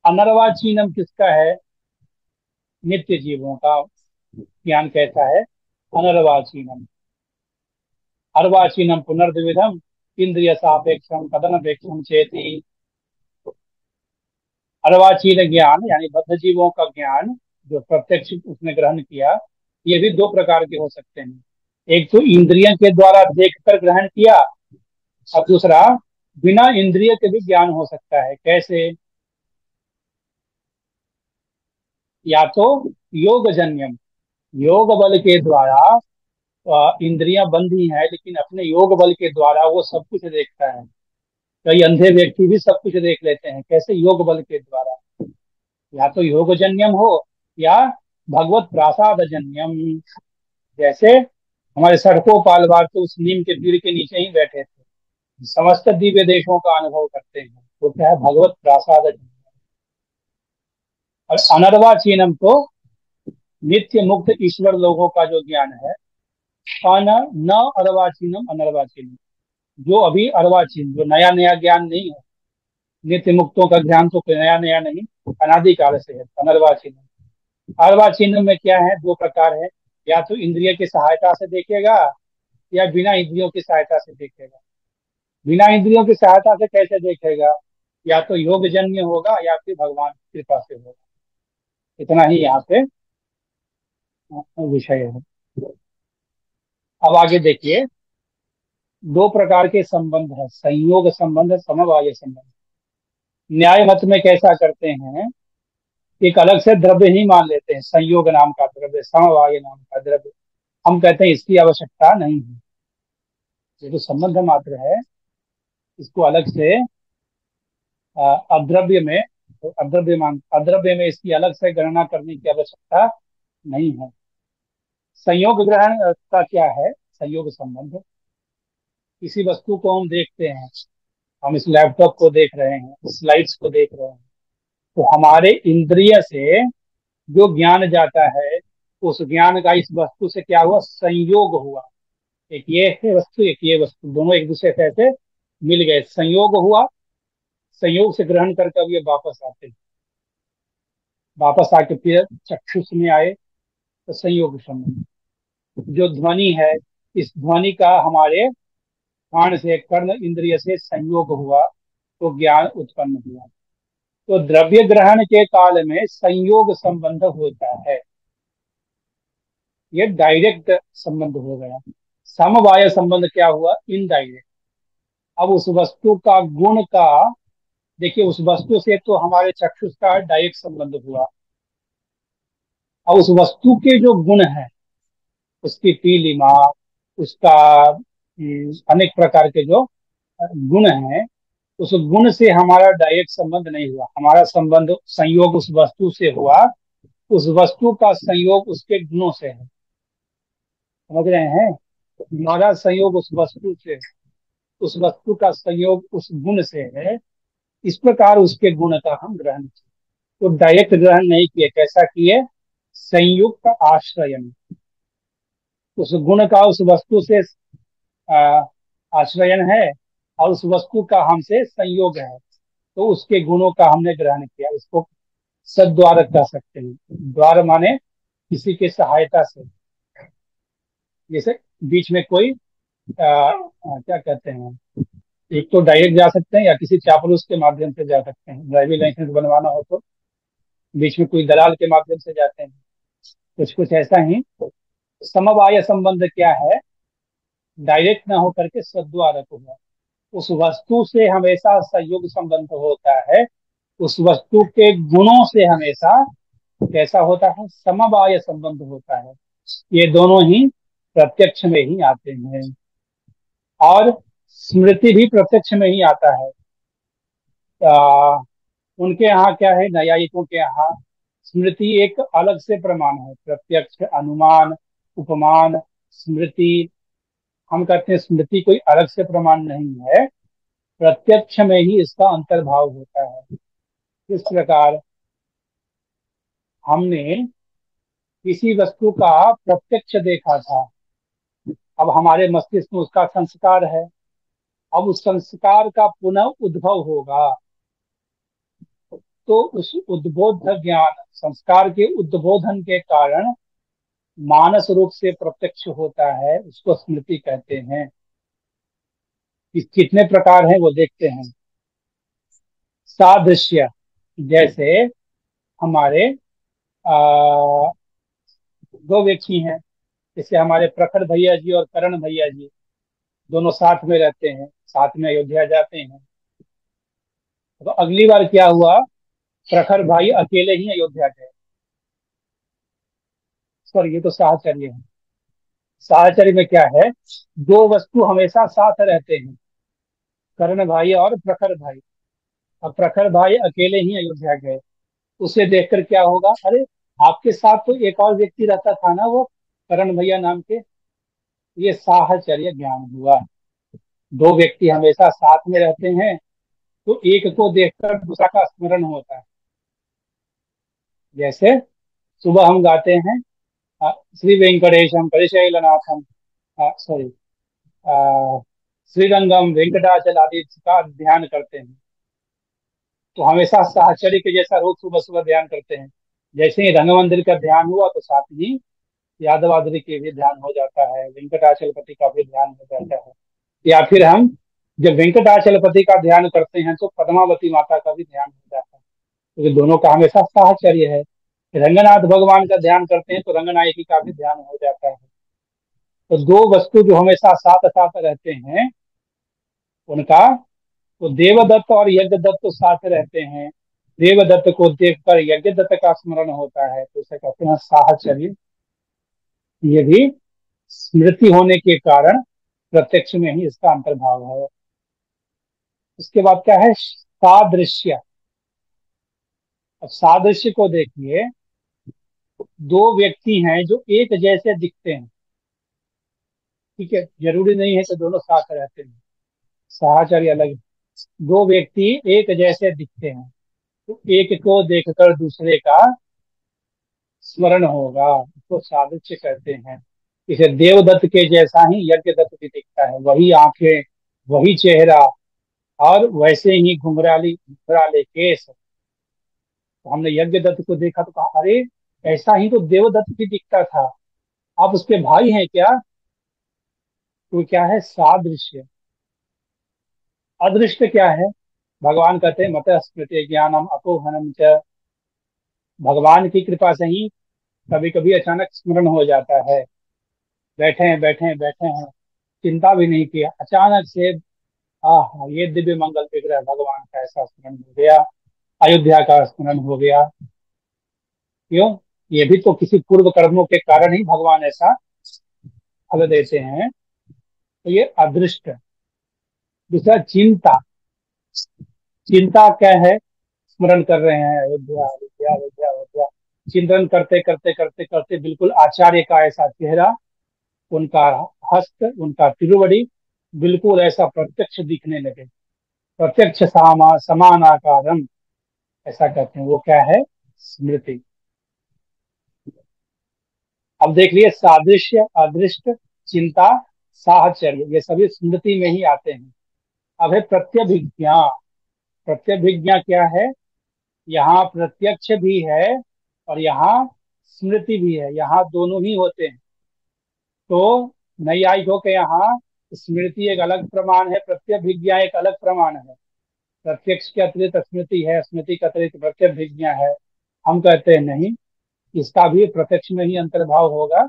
Speaker 3: अनर्वाचीनम किसका है? नित्य जीवों का ज्ञान कैसा है? अनर्वाचीनम। अर्वाचीनम पुनर्द्विविधम इंद्रिय सापेक्षम तदनपेक्षम चेति। अर्वाचीन ज्ञान यानी बद्ध जीवों का ज्ञान जो प्रत्यक्ष उसने ग्रहण किया, ये भी दो प्रकार के हो सकते हैं। एक तो इंद्रियों के द्वारा देखकर ग्रहण किया और दूसरा बिना इंद्रिय के भी ज्ञान हो सकता है। कैसे? या तो योगजन्यम, योग बल के द्वारा इंद्रियां बंधी हैं लेकिन अपने योग बल के द्वारा वो सब कुछ देखता है। कई अंधे व्यक्ति भी सब कुछ देख लेते हैं। कैसे? योग बल के द्वारा। या तो योगजन्यम हो या भगवत प्रसाद जन्यम। जैसे हमारे सड़कों पालवार तो उस नीम के पेड़ के नीचे ही बैठे थे, समस्त दिव्य देशों का अनुभव करते हैं। तो क्या है? भगवत प्रसाद जन्यम। और अनर्वाचीनम तो नित्य मुक्त ईश्वर लोगों का जो ज्ञान है। न अर्वाचीनम अनर्वाचीनम, जो अभी अर्वाचीन, जो नया नया ज्ञान नहीं है। नित्य मुक्तों का ज्ञान तो कोई नया नया नहीं, अनादिकाल से है। अनर्वाचीनम, अर्वाचीनम में क्या है? दो प्रकार है, या तो इंद्रिय की सहायता से देखेगा या बिना इंद्रियों की सहायता से देखेगा। बिना इंद्रियों की सहायता से कैसे देखेगा? या तो योगजन्य होगा या फिर भगवान की कृपा से होगा। इतना ही यहाँ पे विषय है। अब आगे देखिए, दो प्रकार के संबंध है, संयोग संबंध, समवाय संबंध। न्याय मत में कैसा करते हैं? एक अलग से द्रव्य ही मान लेते हैं, संयोग नाम का द्रव्य, समवाय नाम का द्रव्य। हम कहते हैं इसकी आवश्यकता नहीं है, ये तो संबंध मात्र है, इसको अलग से अद्रव्य में, अद्रव्य में इसकी अलग से गणना करने की आवश्यकता नहीं है। संयोग ग्रहण का क्या है? संयोग संबंध। किसी वस्तु को हम देखते हैं, हम इस लैपटॉप को देख रहे हैं, स्लाइड्स को देख रहे हैं, तो हमारे इंद्रिय से जो ज्ञान जाता है उस ज्ञान का इस वस्तु से क्या हुआ? संयोग हुआ। एक ये है वस्तु, एक ये वस्तु, दोनों एक दूसरे से ऐसे मिल गए, संयोग हुआ। संयोग से ग्रहण करके अब ये वापस आते हैं, वापस आके फिर चक्षुष में आए तो संयोग संबंध। जो ध्वनि है, इस ध्वनि का हमारे कान से, कर्ण इंद्रिय से संयोग हुआ तो ज्ञान उत्पन्न हुआ। तो द्रव्य ग्रहण के काल में संयोग संबंध होता है, ये डायरेक्ट संबंध हो गया। समवाय संबंध क्या हुआ? इनडायरेक्ट। अब उस वस्तु का गुण का, देखिए उस वस्तु से तो हमारे चक्षुष का डायरेक्ट संबंध हुआ। अब उस वस्तु के जो गुण है, उसकी पीलिमा, उसका अनेक प्रकार के जो गुण हैं, उस गुण से हमारा डायरेक्ट संबंध नहीं हुआ। हमारा संबंध, संयोग उस वस्तु से हुआ, उस वस्तु का संयोग उसके गुणों से है। समझ रहे हैं? हमारा संयोग उस वस्तु से, उस वस्तु का संयोग उस गुण से है। इस प्रकार उसके गुण का हम ग्रहण किए, तो डायरेक्ट ग्रहण नहीं किए। कैसा किए? संयुक्त आश्रय, उस गुण का उस वस्तु से आश्रयन है और उस वस्तु का हमसे संयोग है, तो उसके गुणों का हमने ग्रहण किया, इसको सद्द्वार कह सकते हैं। द्वार माने किसी के सहायता से, जैसे बीच में कोई क्या कहते हैं, एक तो डायरेक्ट जा सकते हैं या किसी चापलूस के माध्यम से जा सकते हैं। ड्राइविंग लाइसेंस बनवाना हो तो बीच में कोई दलाल के माध्यम से जाते हैं, कुछ कुछ ऐसा ही। समवाय संबंध क्या है, डायरेक्ट ना होकर के सद्द्वारक हुआ। उस वस्तु से हमेशा संयोग संबंध होता है, उस वस्तु के गुणों से हमेशा कैसा होता है, समवाय संबंध होता है। ये दोनों ही प्रत्यक्ष में ही आते हैं, और स्मृति भी प्रत्यक्ष में ही आता है। आ, उनके यहाँ क्या है, न्यायिकों के यहाँ स्मृति एक अलग से प्रमाण है। प्रत्यक्ष, अनुमान, उपमान, स्मृति, हम कहते हैं स्मृति कोई अलग से प्रमाण नहीं है, प्रत्यक्ष में ही इसका अंतर्भाव होता है। इस प्रकार हमने किसी वस्तु का प्रत्यक्ष देखा था, अब हमारे मस्तिष्क में उसका संस्कार है, अब उस संस्कार का पुनः उद्भव होगा, तो उस उद्बोध ज्ञान, संस्कार के उद्बोधन के कारण मानस रूप से प्रत्यक्ष होता है, उसको स्मृति कहते हैं। कितने प्रकार हैं वो देखते हैं। सादृश्य, जैसे हमारे आ, दो व्यक्ति हैं, जैसे हमारे प्रखर भैया जी और करण भैया जी, दोनों साथ में रहते हैं, साथ में अयोध्या जाते हैं। तो अगली बार क्या हुआ, प्रखर भाई अकेले ही अयोध्या गए। सॉरी, ये तो साहचर्य है। साहचर्य में क्या है, दो वस्तु हमेशा साथ रहते हैं, कर्ण भाई और प्रखर भाई। अब प्रखर भाई अकेले ही अयोध्या गए, उसे देखकर क्या होगा, अरे आपके साथ तो एक और व्यक्ति रहता था ना, वो करण भैया नाम के। ये साहचर्य ज्ञान हुआ। दो व्यक्ति हमेशा साथ में रहते हैं, तो एक को देखकर दूसरा का स्मरण होता है। जैसे सुबह हम गाते हैं श्री वेंकटेशम परिशैलनाथम, सॉरी, श्रीरंगम वेंकटाचल आदि का ध्यान करते हैं, तो हमेशा साहचर्य के जैसा रोज सुबह सुबह ध्यान करते हैं। जैसे ही रंग मंदिर का ध्यान हुआ तो साथ ही यादवाद्री के भी ध्यान हो जाता है, वेंकटाचलपति का भी ध्यान हो जाता है। या फिर हम जब वेंकटाचलपति का ध्यान करते हैं तो पद्मावती माता का भी ध्यान हो जाता है, क्योंकि तो दोनों का हमेशा साहचर्य है। रंगनाथ भगवान का ध्यान करते हैं तो रंगनायकी का भी ध्यान हो जाता है। तो दो वस्तु जो हमेशा साथ साथ रहते हैं उनका, तो देवदत्त और यज्ञदत्त तो साथ रहते हैं, देवदत्त को देखकर यज्ञदत्त का स्मरण होता है, तो इसे कहते हैं साहचर्य। ये भी स्मृति होने के कारण प्रत्यक्ष में ही इसका अंतर्भाव है। उसके बाद क्या है, सादृश्य। अब सादृश्य को देखिए, दो व्यक्ति हैं जो एक जैसे दिखते हैं, ठीक है, जरूरी नहीं है कि दोनों साथ रहते हैं, साहचर्य अलग है। दो व्यक्ति एक जैसे दिखते हैं, तो एक को देखकर दूसरे का स्मरण होगा, उसको सादृश्य कहते हैं। इसे देवदत्त के जैसा ही यज्ञदत्त भी दिखता है, वही आंखें, वही चेहरा, और वैसे ही घुंघराली घुंघराले केस। तो हमने यज्ञदत्त को देखा तो कहा, अरे ऐसा ही तो देवदत्त भी दिखता था, आप उसके भाई हैं क्या? तो क्या है, सादृश्य। अदृष्ट क्या है, भगवान कहते हैं मत स्मृति ज्ञानम अपोहनम च, भगवान की कृपा से ही कभी कभी अचानक स्मरण हो जाता है। बैठे हैं बैठे हैं बैठे हैं, चिंता भी नहीं किया, अचानक से हाँ, ये दिव्य मंगल विग्रह भगवान का ऐसा स्मरण हो गया, अयोध्या का स्मरण हो गया। क्यों? ये भी तो किसी पूर्व कर्मों के कारण ही भगवान ऐसा फल देते हैं। तो ये अदृष्ट। दूसरा चिंता। चिंता क्या है, स्मरण कर रहे हैं अयोध्या अयोध्या अयोध्या अयोध्या, चिंतन करते करते करते करते बिल्कुल आचार्य का ऐसा चेहरा, उनका हस्त, उनका तिरुवड़ी बिल्कुल ऐसा प्रत्यक्ष दिखने लगे, प्रत्यक्ष समान आकारम, ऐसा कहते हैं। वो क्या है, स्मृति। अब देख लिए, सादृश्य, अदृष्ट, चिंता, साहचर्य, ये सभी स्मृति में ही आते हैं। अब है प्रत्यभिज्ञा। प्रत्यभिज्ञा क्या है? यहाँ प्रत्यक्ष भी है और यहाँ स्मृति भी है, यहाँ दोनों ही होते हैं। तो नैयायिकों के यहाँ स्मृति एक अलग प्रमाण है, प्रत्यभिज्ञा एक अलग प्रमाण है। प्रत्यक्ष के अतिरिक्त स्मृति है, स्मृति के अतिरिक्त प्रत्यभिज्ञा है। हम कहते हैं नहीं, इसका भी प्रत्यक्ष में ही अंतर्भाव होगा,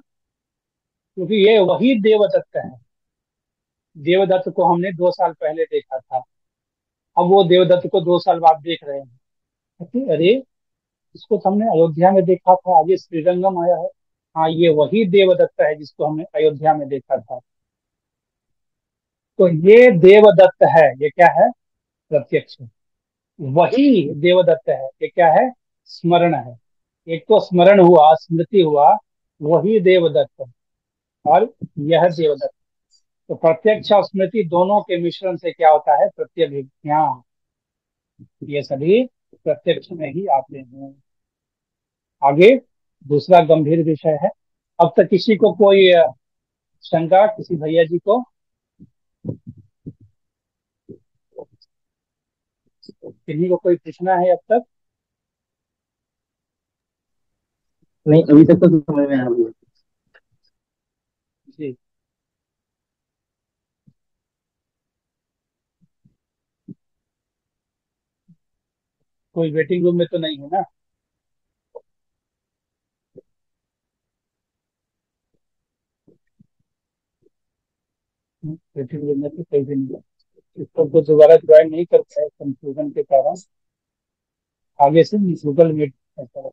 Speaker 3: क्योंकि ये वही देवदत्त है। देवदत्त को हमने 2 साल पहले देखा था, अब वो देवदत्त को 2 साल बाद देख रहे हैं। कहते, अरे इसको तो हमने अयोध्या में देखा था, आज ये श्रीरंगम आया है। हाँ, ये वही देवदत्त है जिसको हमने अयोध्या में देखा था। तो ये देवदत्त है, ये क्या है? प्रत्यक्ष। वही देवदत्त है, ये क्या है? स्मरण है। एक तो स्मरण हुआ, स्मृति हुआ, वही देवदत्त, और यह देवदत्त। तो प्रत्यक्ष और स्मृति दोनों के मिश्रण से क्या होता है? प्रत्यभिज्ञा। ये सभी प्रत्यक्ष में ही आते हैं। आगे दूसरा गंभीर विषय है। अब तक किसी को कोई शंका, किसी भैया जी को? किन्हीं को कोई पूछना है अब तक?
Speaker 2: नहीं, अभी तक तो समझ में आ रही है।
Speaker 3: जी। कोई वेटिंग रूम में तो नहीं है ना? वेटिंग रूम में तो कोई भी नहीं है। इसको तो दोबारा ज्वाइन नहीं कर पाए कंफ्यूजन के कारण, आगे से गूगल मीट ऐसा।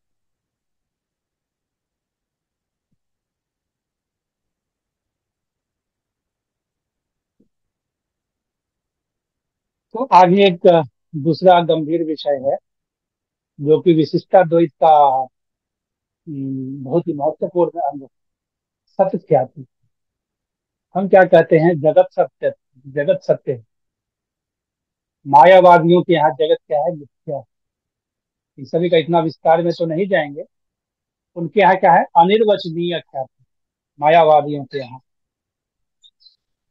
Speaker 3: तो आगे एक दूसरा गंभीर विषय है, जो कि विशिष्टा द्वैत का बहुत ही महत्वपूर्ण अंग, सत्य ख्याति। हम क्या कहते हैं? जगत सत्य। जगत सत्य है। मायावादियों के यहाँ जगत क्या है? मिथ्या है। इन सभी का इतना विस्तार में तो नहीं जाएंगे। उनके यहाँ क्या है? अनिर्वचनीय ख्याति। मायावादियों के यहाँ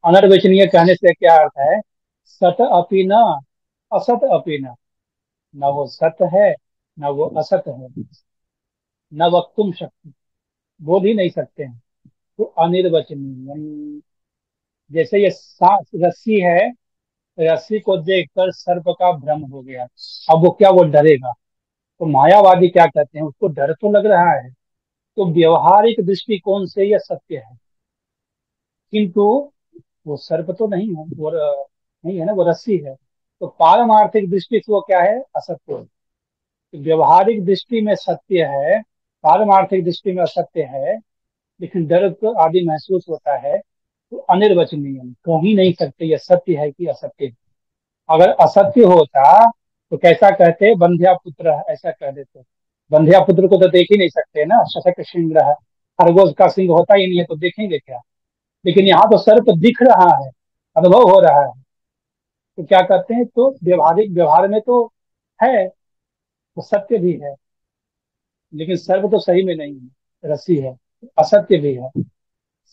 Speaker 3: अनिर्वचनीय कहने से क्या अर्थ है? सत अपि न, असत अपि न। न वो सत है, न वो असत है, न वक्तुम शक्ति, बोल ही नहीं सकते हैं। तो अनिर्वचनीय, जैसे ये रस्सी है, रस्सी को देखकर सर्प का भ्रम हो गया, अब वो क्या, वो डरेगा? तो मायावादी क्या कहते हैं? उसको डर तो लग रहा है, तो व्यवहारिक दृष्टिकोण से यह सत्य है, किंतु वो सर्प तो नहीं है, वो नहीं है ना, वो रस्सी है। तो पारमार्थिक दृष्टि से वो क्या है? असत्य है। तो व्यवहारिक दृष्टि में सत्य है, पारमार्थिक दृष्टि में असत्य है, लेकिन डर को आदि महसूस होता है। तो अनिर्वचनीय, कह ही नहीं सकते ये सत्य है कि असत्य है। अगर असत्य होता तो कैसा कहते? बंध्या पुत्र है, ऐसा कह देते। बंध्या पुत्र को तो देख ही नहीं सकते ना, शशक सिंह है, खरगोश का सिंह होता ही नहीं है, तो देखेंगे क्या? लेकिन यहाँ तो सर्प दिख रहा है, अनुभव हो रहा है, तो क्या कहते हैं? तो व्यवहारिक व्यवहार में तो है, तो सत्य भी है, लेकिन सर्प तो सही में नहीं है, रस्सी है, असत्य भी है।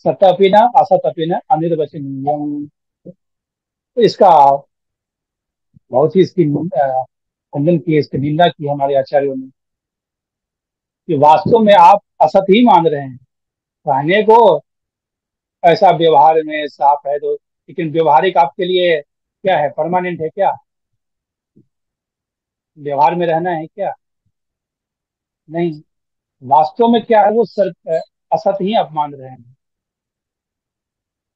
Speaker 3: सत्य असत अनिर्वचनीय। तो इसका बहुत ही इसकी खंडन की, इसकी निंदा की हमारे आचार्यों ने, कि वास्तव में आप असत ही मान रहे हैं। कहने को ऐसा व्यवहार में साफ है तो, लेकिन व्यवहारिक आपके लिए क्या है? परमानेंट है क्या? व्यवहार में रहना है क्या? नहीं। वास्तव में क्या है? वो असत ही आप मान रहे हैं।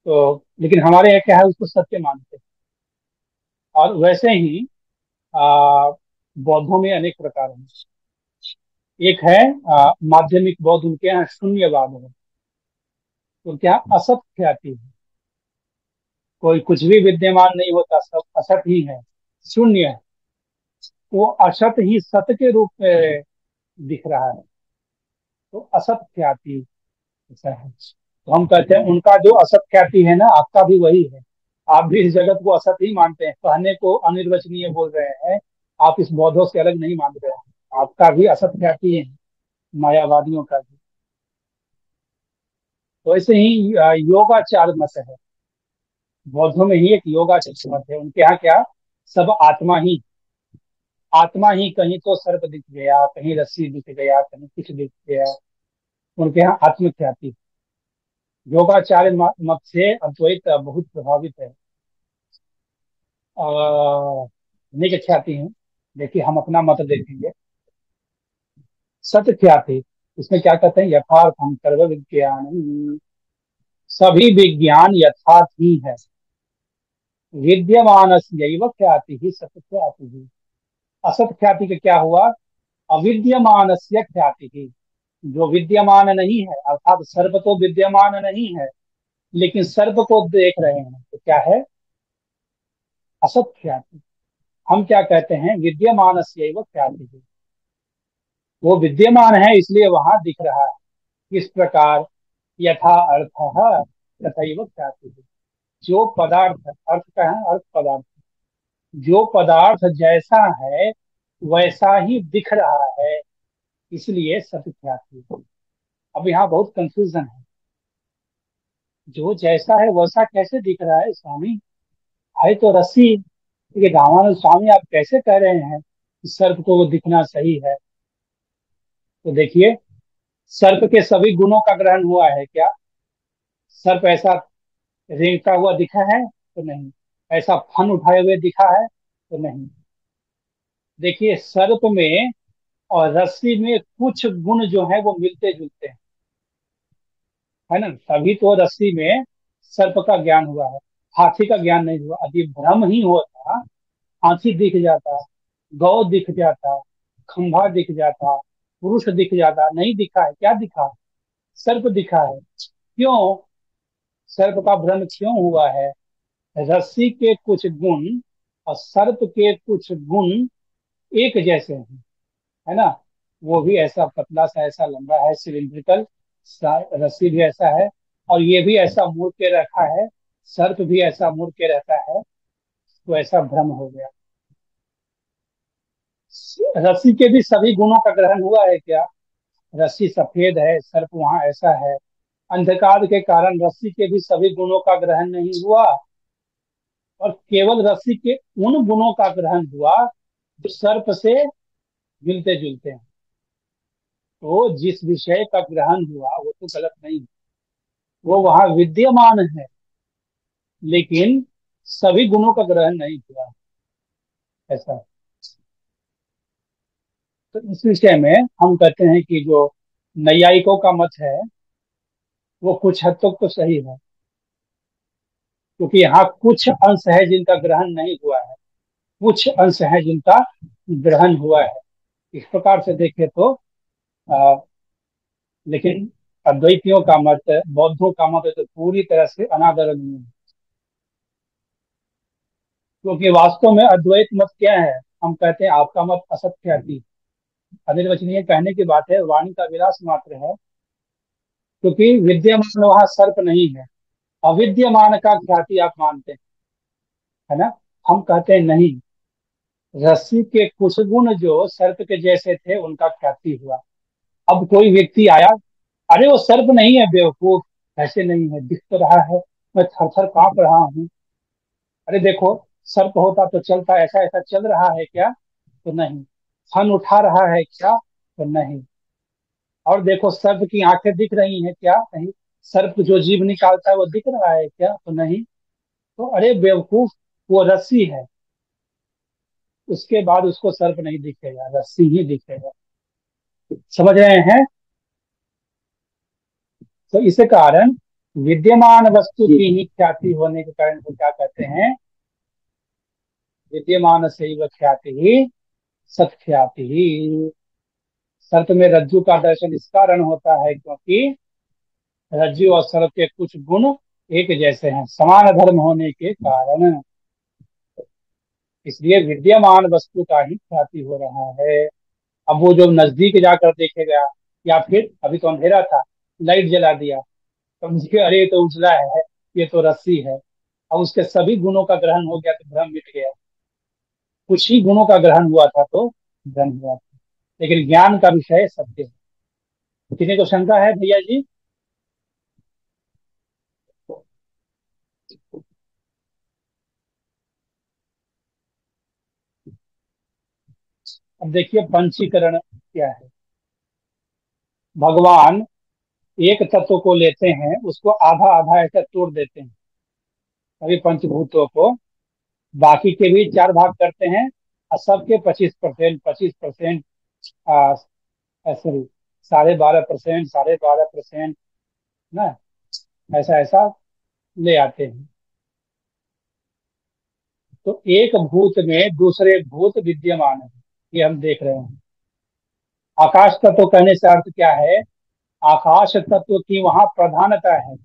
Speaker 3: तो लेकिन हमारे यहाँ क्या है? उसको सत्य मानते हैं। और वैसे ही आ, बौद्धों में अनेक प्रकार हैं। एक है माध्यमिक बौद्ध, उनके यहाँ शून्यवाद है। तो क्या? असत ख्याति है, कोई कुछ भी विद्यमान नहीं होता, सब असत ही है, शून्य है। वो असत ही सत के रूप में दिख रहा है, तो असत ख्याति ऐसा है। तो हम कहते हैं उनका जो असत ख्याति है ना, आपका भी वही है। आप भी इस जगत को असत ही मानते हैं, कहने को अनिर्वचनीय बोल रहे हैं। आप इस बौद्धों से अलग नहीं मान रहे हैं, आपका भी असत ख्याति है, मायावादियों का भी। तो ऐसे ही योगाचार मत है। बौद्धों में ही एक योगाचार्य मत है, उनके यहाँ क्या, सब आत्मा ही कहीं तो सर्प दिख गया, कहीं रस्सी दिख गया, कहीं कुछ दिख गया, उनके यहाँ आत्म ख्याति। योगाचार्य मत से अद्वैत बहुत प्रभावित है। अनेक ख्याति हैं। देखिए हम अपना मत देखेंगे। सत्य ख्याति, इसमें क्या कहते हैं, यथार्थम सर्व विज्ञान, सभी विज्ञान यथार्थ ही है। विद्यमानस्यैव ख्याति ही सत्य ख्याति ही। असत ख्याति का क्या हुआ, अविद्यमानस्य ख्याति ही। जो विद्यमान नहीं है, अर्थात सर्प तो विद्यमान नहीं है, लेकिन सर्प को देख रहे हैं, तो क्या है, असत ख्याति। हम क्या कहते हैं, विद्यमानस्यैव ख्याति ही। वो विद्यमान है इसलिए वहां दिख रहा है। किस प्रकार, यथा अर्थ तथैव ख्याति ही। जो पदार्थ, अर्थ का है अर्थ पदार्थ, जो पदार्थ जैसा है वैसा ही दिख रहा है, इसलिए सत्य ख्याति। अब यहाँ बहुत कंफ्यूजन है। जो जैसा है वैसा कैसे दिख रहा है स्वामी, है तो रस्सी। ठीक है, रामानंद स्वामी आप कैसे कह रहे हैं कि सर्प को वो दिखना सही है। तो देखिए, सर्प के सभी गुणों का ग्रहण हुआ है क्या, सर्प ऐसा रेंगता हुआ दिखा है तो नहीं, ऐसा फन उठाए हुए दिखा है तो नहीं। देखिए सर्प में और रस्सी में कुछ गुण जो है वो मिलते जुलते हैं, है ना, तभी तो रस्सी में सर्प का ज्ञान हुआ है, हाथी का ज्ञान नहीं हुआ। यदि भ्रम ही होता, हाथी दिख जाता, गौ दिख जाता, खंभा दिख जाता, पुरुष दिख जाता, नहीं दिखा है, क्या दिखा, सर्प दिखा है। क्यों, सर्प का भ्रम क्यों हुआ है, रस्सी के कुछ गुण और सर्प के कुछ गुण एक जैसे हैं, है ना। वो भी ऐसा पतला सा, ऐसा लंबा है, सिलिंड्रिकल, रस्सी भी ऐसा है, और ये भी ऐसा मुड़ के रखा है, सर्प भी ऐसा मुड़ के रहता है, तो ऐसा भ्रम हो गया। रस्सी के भी सभी गुणों का ग्रहण हुआ है क्या, रस्सी सफेद है, सर्प वहां ऐसा है। अंधकार के कारण रस्सी के भी सभी गुणों का ग्रहण नहीं हुआ, और केवल रस्सी के उन गुणों का ग्रहण हुआ जो सर्प से मिलते जुलते हैं। तो जिस विषय का ग्रहण हुआ वो तो गलत नहीं है, वो वहां विद्यमान है, लेकिन सभी गुणों का ग्रहण नहीं हुआ, ऐसा। तो इस विषय में हम कहते हैं कि जो नैयायिकों का मत है वो कुछ हद तक तो सही है, क्योंकि यहाँ कुछ अंश है जिनका ग्रहण नहीं हुआ है, कुछ अंश है जिनका ग्रहण हुआ है। इस प्रकार से देखें तो आ, लेकिन अद्वैतियों का मत, बौद्धों का मत तो पूरी तरह से अनादरणीय है। क्योंकि वास्तव में अद्वैत मत क्या है, हम कहते हैं आपका मत असत्य है, अनिर्वचनीय कहने की बात है, वाणी का विलास मात्र है। क्योंकि विद्यमान वहां सर्प नहीं है, अविद्यमान का ख्याति आप मानते हैं, है ना। हम कहते हैं नहीं, रस्सी के कुछ गुण जो सर्प के जैसे थे उनका ख्याति हुआ। अब कोई व्यक्ति आया, अरे वो सर्प नहीं है बेवकूफ, ऐसे नहीं है, दिख तो रहा है, मैं थर थर कांप रहा हूँ। अरे देखो, सर्प होता तो चलता, ऐसा ऐसा चल रहा है क्या, तो नहीं। फन उठा रहा है क्या, तो नहीं। और देखो सर्प की आंखें दिख रही हैं क्या, नहीं। सर्प जो जीभ निकालता है वो दिख रहा है क्या, तो नहीं। तो अरे बेवकूफ, वो रस्सी है, उसके बाद उसको सर्प नहीं दिखेगा, रस्सी ही दिखेगा। समझ रहे हैं। तो इस कारण विद्यमान वस्तु की ही ख्याति होने के कारण को क्या कहते हैं, विद्यमान से ख्याति ही सत्ख्याति ही। सर्प में रज्जु का दर्शन इस कारण होता है क्योंकि रज्जु और सर्प के कुछ गुण एक जैसे हैं, समान धर्म होने के कारण, इसलिए विद्यमान वस्तु का ही ख्याति हो रहा है। अब वो जो नजदीक जाकर देखेगा, या फिर अभी तो अंधेरा था, लाइट जला दिया, तो मुझे अरे ये तो उजला है, ये तो रस्सी है, अब उसके सभी गुणों का ग्रहण हो गया तो भ्रम मिट गया। कुछ ही गुणों का ग्रहण हुआ था तो भ्रम हुआ था, लेकिन ज्ञान का विषय सत्य है। किसी को शंका है भैया जी। अब देखिए पंचीकरण क्या है। भगवान एक तत्व को लेते हैं, उसको आधा आधा ऐसा तोड़ देते हैं सभी पंचभूतों को, बाकी के भी चार भाग करते हैं, और सबके 25%, 25%, सॉरी 12.5%, 12.5% ना, ऐसा ऐसा ले आते हैं। तो एक भूत में दूसरे भूत विद्यमान है, ये हम देख रहे हैं। आकाश तत्व कहने से अर्थ क्या है? आकाश तत्व की वहां प्रधानता है,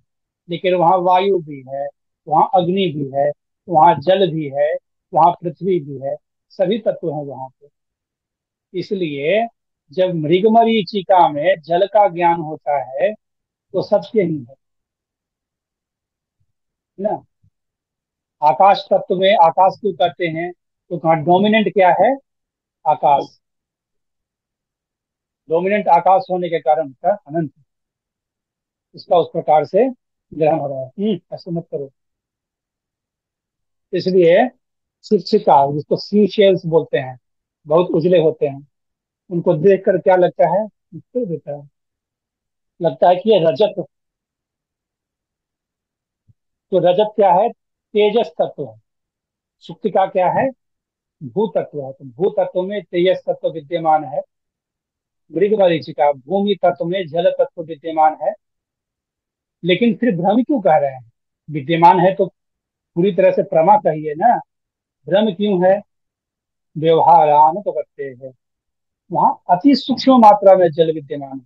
Speaker 3: लेकिन वहां वायु भी है, वहां अग्नि भी है, वहां जल भी है, वहां पृथ्वी भी है, सभी तत्व हैं वहां पे। इसलिए जब मृगमरीचिका में जल का ज्ञान होता है तो सत्य ही है ना। आकाश तत्व में आकाश क्यों कहते हैं? तो वहां डोमिनेंट क्या है? आकाश। डोमिनेंट आकाश होने के कारण उसका अनंत, इसका उस प्रकार से ग्रहण हो रहा है। ऐसे मत करो। इसलिए शिक्षिका, जिसको सी शेल्स बोलते हैं, बहुत उजले होते हैं, उनको देखकर क्या लगता है? मुश्किल देता है, लगता है कि ये रजत। तो रजत क्या है? तेजस तत्व है। शुक्तिका क्या है? भू तत्व है। तो भू तत्व में तेजस तत्व विद्यमान है। मृगमरीचिका भूमि तत्व में जल तत्व विद्यमान है। लेकिन फिर भ्रम क्यों कह रहे हैं? विद्यमान है तो पूरी तरह से प्रमा कहिए ना। भ्रम क्यों है? व्यवहारान तो करते हैं, वहां अति सूक्ष्म मात्रा में जल विद्यमान है,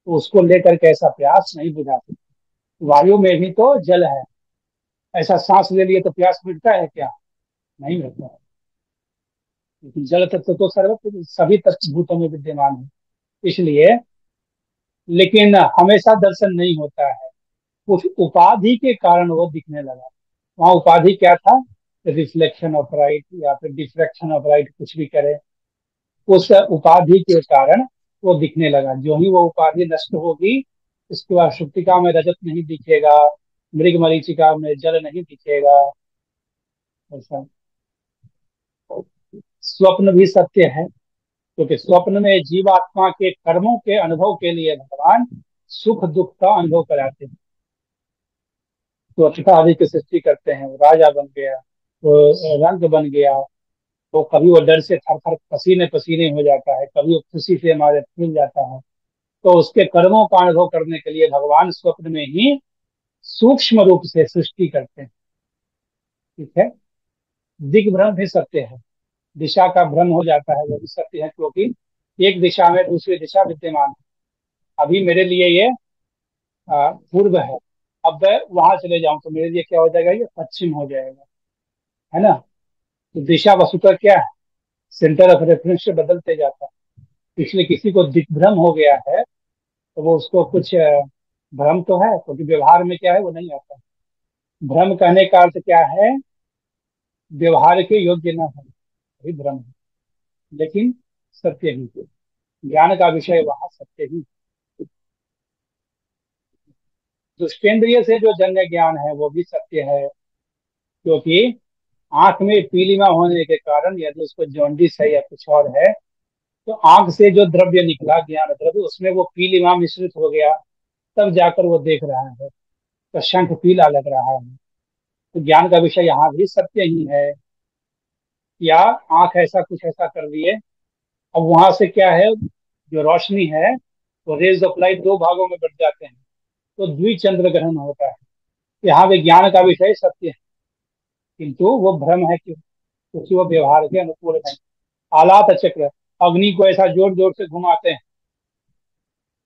Speaker 3: तो उसको लेकर के ऐसा प्यास नहीं बुझा सकते। वायु में भी तो जल है, ऐसा सांस ले लिए तो प्यास मिटता है क्या? नहीं मिटता है। लेकिन जल तत्व तो सर्वत्र सभी तत्व भूतों में विद्यमान है। इसलिए, लेकिन हमेशा दर्शन नहीं होता है, कुछ उपाधि के कारण वो दिखने लगा। वहां उपाधि क्या था? रिफ्लेक्शन ऑफ लाइट या फिर डिफ्रैक्शन ऑफ लाइट, कुछ भी करें, उस उपाधि के कारण वो दिखने लगा। जो ही वो उपाधि नष्ट होगी, इसके बाद शुक्तिका में रजत नहीं दिखेगा, मृग मरीचिका में जल नहीं दिखेगा। ऐसा स्वप्न भी सत्य है, क्योंकि स्वप्न में जीवात्मा के कर्मों के अनुभव के लिए भगवान सुख दुख का अनुभव कराते हैं। तो अच्छा आदि की सृष्टि करते हैं, वो राजा बन गया, वो रंग बन गया, तो कभी वो डर से थर थर पसीने पसीने हो जाता है, कभी वो खुशी से हमारे फूल जाता है। तो उसके कर्मों का अनुभव करने के लिए भगवान स्वप्न में ही सूक्ष्म रूप से सृष्टि करते हैं। ठीक है। दिग्भ्रम भी सत्य है, दिशा का भ्रम हो जाता है, वो भी सत्य है, क्योंकि एक दिशा में दूसरी दिशा विद्यमान है। अभी मेरे लिए ये पूर्व है, अब मैं वहां चले जाऊं तो मेरे लिए क्या हो जाएगा? ये पश्चिम हो जाएगा, है ना। तो दिशा वस्तुतः क्या है? सेंटर ऑफ रेफरेंस से बदलते जाता है। इसलिए किसी को दिग्भ्रम हो गया है तो वो उसको कुछ भ्रम तो है, क्योंकि व्यवहार में क्या है वो नहीं आता। भ्रम कहने का अर्थ क्या है? व्यवहार के योग्य न है, वही भ्रम है। लेकिन सत्य ही है। ज्ञान का विषय वहां सत्य ही। दुष्टेंद्रिय से जो जन्य ज्ञान है वो भी सत्य है, क्योंकि आंख में पीलिमा होने के कारण यदि उसको जॉन्डिस है या कुछ और है, तो आंख से जो द्रव्य निकला, ज्ञान द्रव्य, उसमें वो पीलिमा मिश्रित हो गया, तब जाकर वो देख रहा है, तो शंख पीला लग रहा है। तो ज्ञान का विषय यहाँ भी सत्य ही है। या आंख ऐसा कुछ ऐसा कर दिए, अब वहां से क्या है, जो रोशनी है, तो रेज ऑफ लाइट दो भागों में बढ़ जाते हैं, तो द्विचंद्र ग्रहण होता है। यहाँ विज्ञान का विषय सत्य है, किंतु वो भ्रम है, क्यों? क्योंकि वो व्यवहार के अनुकूल है। आलात चक्र, अग्नि को ऐसा जोर जोर से घुमाते हैं,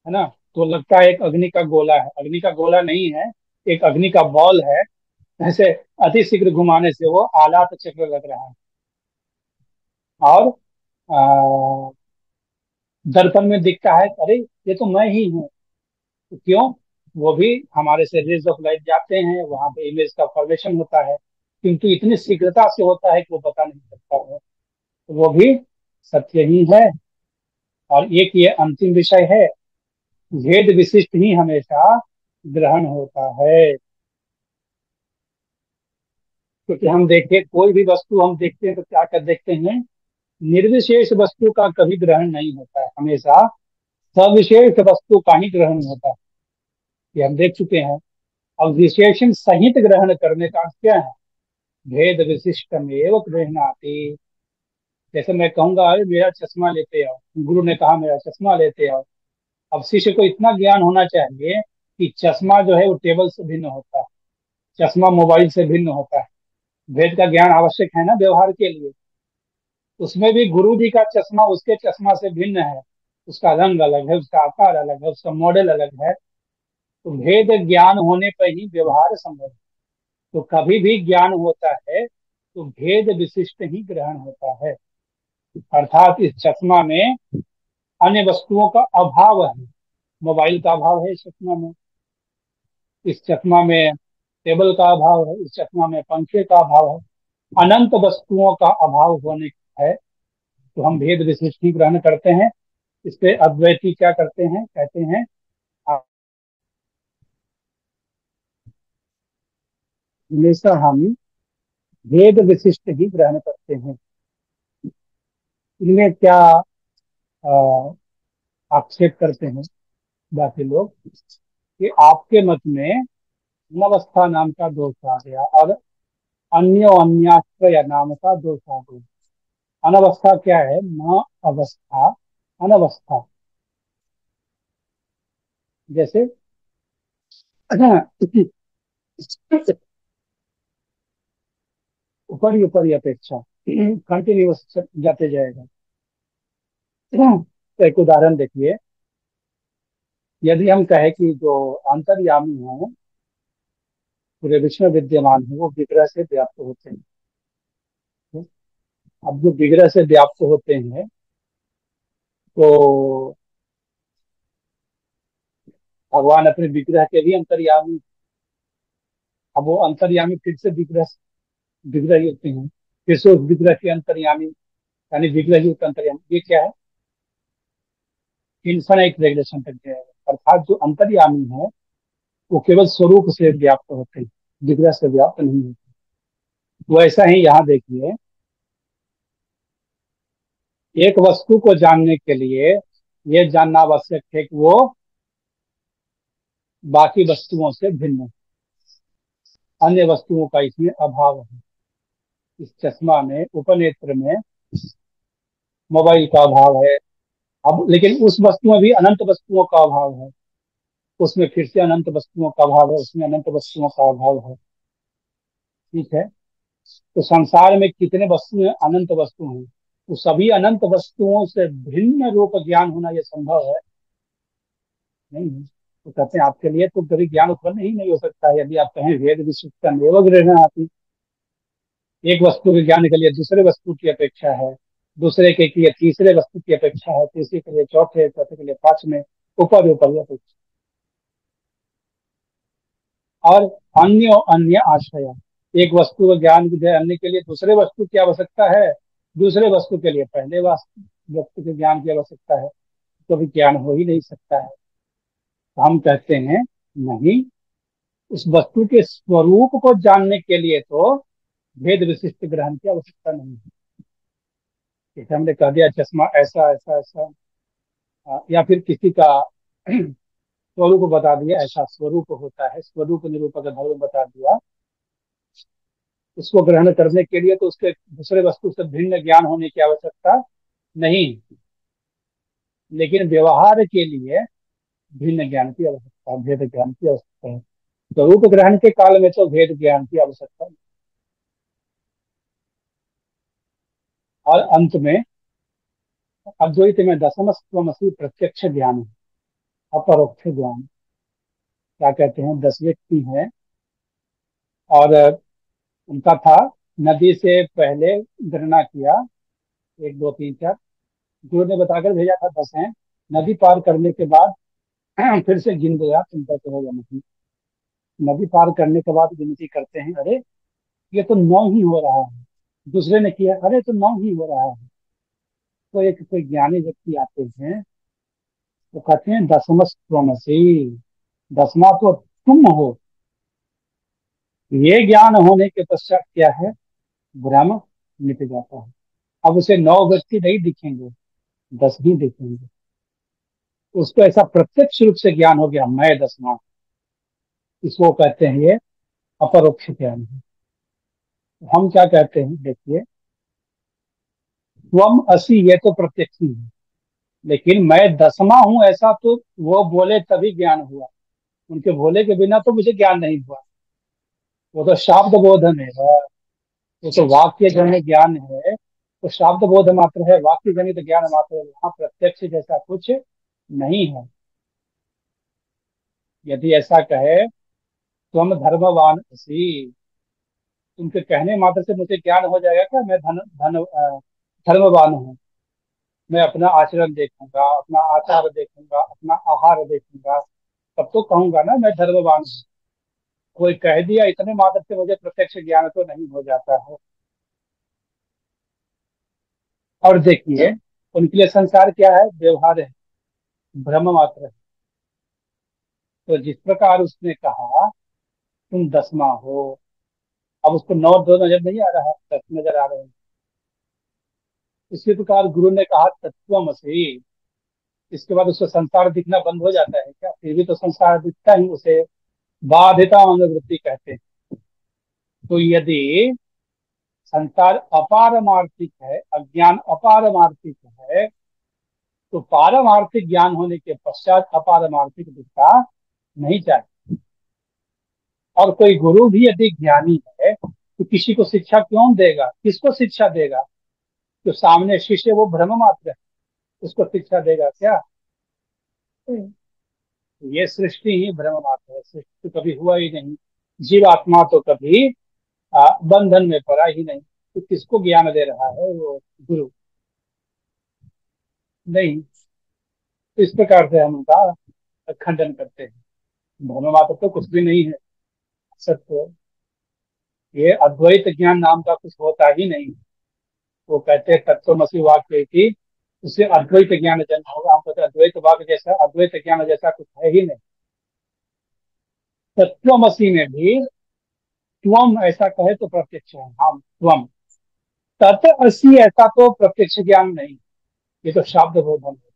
Speaker 3: है ना, तो लगता है एक अग्नि का गोला है, अग्नि का गोला नहीं है, एक अग्नि का बॉल है। ऐसे अति शीघ्र घुमाने से वो आलात चक्र लग रहा है। और आ, दर्पण में दिखता है, अरे ये तो मैं ही हूँ। तो क्यों? वो भी हमारे से रेज ऑफ लाइट जाते हैं, वहां पे इमेज का फॉर्मेशन होता है, किंतु इतनी शीघ्रता से होता है कि वो पता नहीं चलता है। तो वो भी सत्य ही है। और एक ये अंतिम विषय है, भेद विशिष्ट ही हमेशा ग्रहण होता है। क्योंकि हम देखते, कोई भी वस्तु हम देखते हैं तो क्या कर देखते हैं? निर्विशेष वस्तु का कभी ग्रहण नहीं होता है, हमेशा सविशेष वस्तु का ही ग्रहण होता है। ये हम देख चुके हैं। अब विशेषण सहित ग्रहण करने का अर्थ क्या है? भेद विशिष्टमेव गृह्णाति। जैसे मैं कहूंगा अरे मेरा चश्मा लेते आओ, गुरु ने कहा मेरा चश्मा लेते आओ। अब शिष्य को इतना ज्ञान होना चाहिए कि चश्मा जो है वो टेबल से भिन्न होता है, चश्मा मोबाइल से भिन्न होता है। भेद का ज्ञान आवश्यक है ना व्यवहार के लिए। उसमें भी गुरु जी का चश्मा उसके चश्मा से भिन्न है, उसका रंग अलग है, उसका आकार अलग है, उसका मॉडल अलग है। तो भेद ज्ञान होने पर ही व्यवहार संभव है। तो कभी भी ज्ञान होता है तो भेद विशिष्ट ही ग्रहण होता है। अर्थात इस चश्मा में अन्य वस्तुओं का अभाव है। मोबाइल का अभाव है इस चश्मा में, इस चश्मा में टेबल का अभाव है, इस चश्मा में पंखे का अभाव है। अनंत वस्तुओं का अभाव होने है तो हम भेद विशिष्ट ही ग्रहण करते हैं। इस पे अद्वैती क्या करते हैं, कहते हैं हमेशा हम भेद विशिष्ट ही ग्रहण करते हैं। इनमें क्या अ, आक्षेप करते हैं बाकी लोग कि आपके मत में अनवस्था नाम का दोष आ गया और अन्यो अन्याश्रय नाम का दोष आ गया। अनवस्था क्या है? न अवस्था, अनवस्था। जैसे ऊपरी ऊपरी अपेक्षा कंटिन्यूस जाते जाएगा। तो एक उदाहरण देखिए, यदि हम कहें कि जो अंतर्यामी है पूरे विश्व में विद्यमान है वो विग्रह से व्याप्त होते हैं। अब जो विग्रह से व्याप्त होते हैं तो भगवान अपने विग्रह के भी अंतर्यामी। अब वो अंतर्यामी फिर से विग्रह विग्रह ही होते हैं, फिर से उस विग्रह के अंतर्यामी, यानी विग्रह युक्त अंतर्यामी। ये क्या है? इन्फिनाइट रेगुलेशन तक जाएगा। अर्थात जो अंतर्यामी है वो केवल स्वरूप से व्याप्त होते हैं, विग्रह से व्याप्त नहीं होते। वो ऐसा ही यहाँ देखिए, एक वस्तु को जानने के लिए ये जानना आवश्यक है कि वो बाकी वस्तुओं से भिन्न है, अन्य वस्तुओं का इसमें अभाव है। इस चश्मा में, उपनेत्र में मोबाइल का अभाव है। अब लेकिन उस वस्तु में भी अनंत वस्तुओं का अभाव है, उसमें फिर से अनंत वस्तुओं का अभाव है, उसमें अनंत वस्तुओं का अभाव है। ठीक है। तो संसार में कितने वस्तु हैं? अनंत वस्तु हैं। तो सभी अनंत वस्तुओं से भिन्न रूप ज्ञान होना यह संभव है? नहीं है। तो कहते हैं आपके लिए तो कभी ज्ञान उत्पन्न ही नहीं हो सकता है यदि आप कहें वेद विशिष्ट एवं ग्रहण आती। एक वस्तु के ज्ञान के लिए दूसरे वस्तु की अपेक्षा है, दूसरे के लिए तीसरे वस्तु की अपेक्षा है, तीसरे के लिए चौथे, चौथे के लिए पांचवें, ऊपर ऊपर अपेक्षा। और अन्य अन्य आश्रय, एक वस्तु का ज्ञान जानने के लिए दूसरे वस्तु की आवश्यकता है, दूसरे वस्तु के लिए पहले वस्तु के ज्ञान की आवश्यकता है। तो भी ज्ञान हो ही नहीं सकता है। तो हम कहते हैं नहीं, उस वस्तु के स्वरूप को जानने के लिए तो भेद विशिष्ट ग्रहण की आवश्यकता नहीं है। जैसे हमने कह दिया चश्मा ऐसा ऐसा ऐसा, या फिर किसी का स्वरूप बता दिया, ऐसा स्वरूप होता है, स्वरूप निरूपक धर्म बता दिया। उसको ग्रहण करने के लिए तो उसके दूसरे वस्तु से भिन्न ज्ञान होने की आवश्यकता नहीं, लेकिन व्यवहार के लिए भिन्न ज्ञान की आवश्यकता, भेद ज्ञान की आवश्यकता है। स्वरूप ग्रहण के काल में तो भेद ज्ञान की आवश्यकता नहीं। और अंत में अद्वैत में दशम स्वमसी प्रत्यक्ष ज्ञान है, अपरोक्ष ज्ञान। क्या कहते हैं? 10 व्यक्ति हैं और उनका था नदी से पहले गणना किया, 1 2 3 4, गुरु ने बताकर भेजा था 10 हैं। नदी पार करने के बाद फिर से गिन गया, चिंता तो होगा नहीं। नदी पार करने के बाद गिनती करते हैं, अरे ये तो 9 ही हो रहा है। दूसरे ने किया, अरे तो 9 ही हो रहा है। तो एक कोई ज्ञानी व्यक्ति आते हैं तो कहते हैं दसम स्वमसी, दसवां तो तुम हो। ये ज्ञान होने के पश्चात क्या है? भ्रम मिट जाता है। अब उसे 9 व्यक्ति नहीं दिखेंगे, 10 ही दिखेंगे। उसको ऐसा प्रत्यक्ष रूप से ज्ञान हो गया, मैं 10वां। इसको कहते हैं ये अपरोक्ष ज्ञान है। हम क्या कहते हैं, देखिए, त्वम असि ये तो प्रत्यक्ष ही है, लेकिन मैं 10वां हूं ऐसा तो वो बोले तभी ज्ञान हुआ। उनके बोले के बिना तो मुझे ज्ञान नहीं हुआ। वो तो शाब्द बोधन है, वो तो वाक्य जन्य ज्ञान है, तो शाब्द बोध मात्र है, वाक्य जनित ज्ञान मात्र है। वहां प्रत्यक्ष जैसा कुछ नहीं है। यदि ऐसा कहे, तुम धर्मवान असी, उनके कहने मात्र से मुझे ज्ञान हो जाएगा क्या? मैं धर्मवान हूँ। मैं अपना आचरण देखूंगा, अपना आचार देखूंगा, अपना आहार देखूंगा, तब तो कहूंगा ना मैं धर्मवान हूँ। कोई कह दिया इतने मात्र से मुझे प्रत्यक्ष ज्ञान तो नहीं हो जाता है। और देखिए, उनके लिए संसार क्या है? व्यवहार है, भ्रम मात्र है। तो जिस प्रकार उसने कहा तुम 10वां हो, अब उसको 9 2 नजर नहीं आ रहा है, 10 नजर आ रहे हैं। इसी प्रकार गुरु ने कहा तत्वमसि, इसके बाद उसको संसार दिखना बंद हो जाता है क्या? फिर भी तो संसार दिखता ही उसे। बाधिता अनुवृत्ति कहते हैं। तो यदि संसार अपारमार्थिक है, अज्ञान अपारमार्थिक है, तो पारमार्थिक ज्ञान होने के पश्चात अपारमार्थिक दिखता नहीं चाहिए। और कोई गुरु भी यदि ज्ञानी है तो किसी को शिक्षा क्यों देगा? किसको शिक्षा देगा? जो सामने शिष्य वो भ्रम मात्र है, उसको शिक्षा देगा क्या? ये सृष्टि ही भ्रम मात्र है, सृष्टि तो कभी हुआ ही नहीं। जीवात्मा तो कभी बंधन में पड़ा ही नहीं। तो किसको ज्ञान दे रहा है वो गुरु? नहीं। तो इस प्रकार से हम उनका खंडन करते हैं। भ्रम मात्र तो कुछ भी नहीं है, सत्य। ये अद्वैत ज्ञान नाम का कुछ होता ही नहीं। वो कहते हैं तत्वमसि वाक्य की, उससे अद्वैत ज्ञान जन्म होगा। हम कहते हैं अद्वैत वाक्य जैसा, अद्वैत ज्ञान जैसा कुछ है ही नहीं। तत्वमसि में भी त्वम ऐसा कहे तो प्रत्यक्ष है, हम त्वम। तत् असि ऐसा तो प्रत्यक्ष ज्ञान नहीं, ये तो शाब्द बोधन है।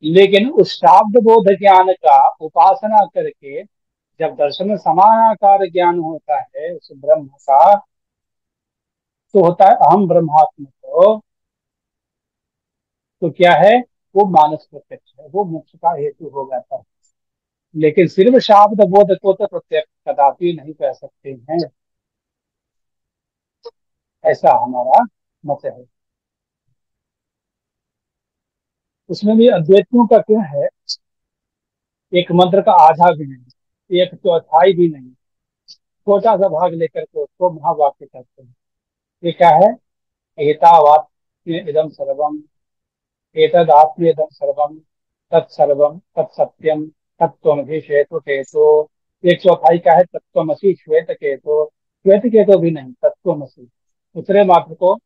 Speaker 3: लेकिन उस शाब्द बोध ज्ञान का उपासना करके जब दर्शन में समानाकार ज्ञान होता है उस ब्रह्म का, तो होता है अहम ब्रह्मात्म। तो क्या है? वो मानस प्रत्यक्ष है, वो मोक्ष का हेतु हो जाता है। लेकिन सिर्फ शाब्द बोध को तो प्रत्यक्ष कदापि नहीं कह सकते हैं, ऐसा हमारा मत है। उसमें भी अद्वैतियों का क्या है, एक मंत्र का आधा भी नहीं, एक चौथाई भी नहीं, छोटा सा भाग लेकर के उसको महावाक्य कहते हैं। ये क्या है? एतावात्म्य इदम सर्वम, एतदात्म्य इदम सर्वम, तत्सर्वम तत्सत्यम, तत्त्वमसि श्वेत केतो। एक चौथाई का है तत्त्वमसि श्वेत केतो। श्वेत केतो भी नहीं, तत्त्वमसि उतरे मात्र को।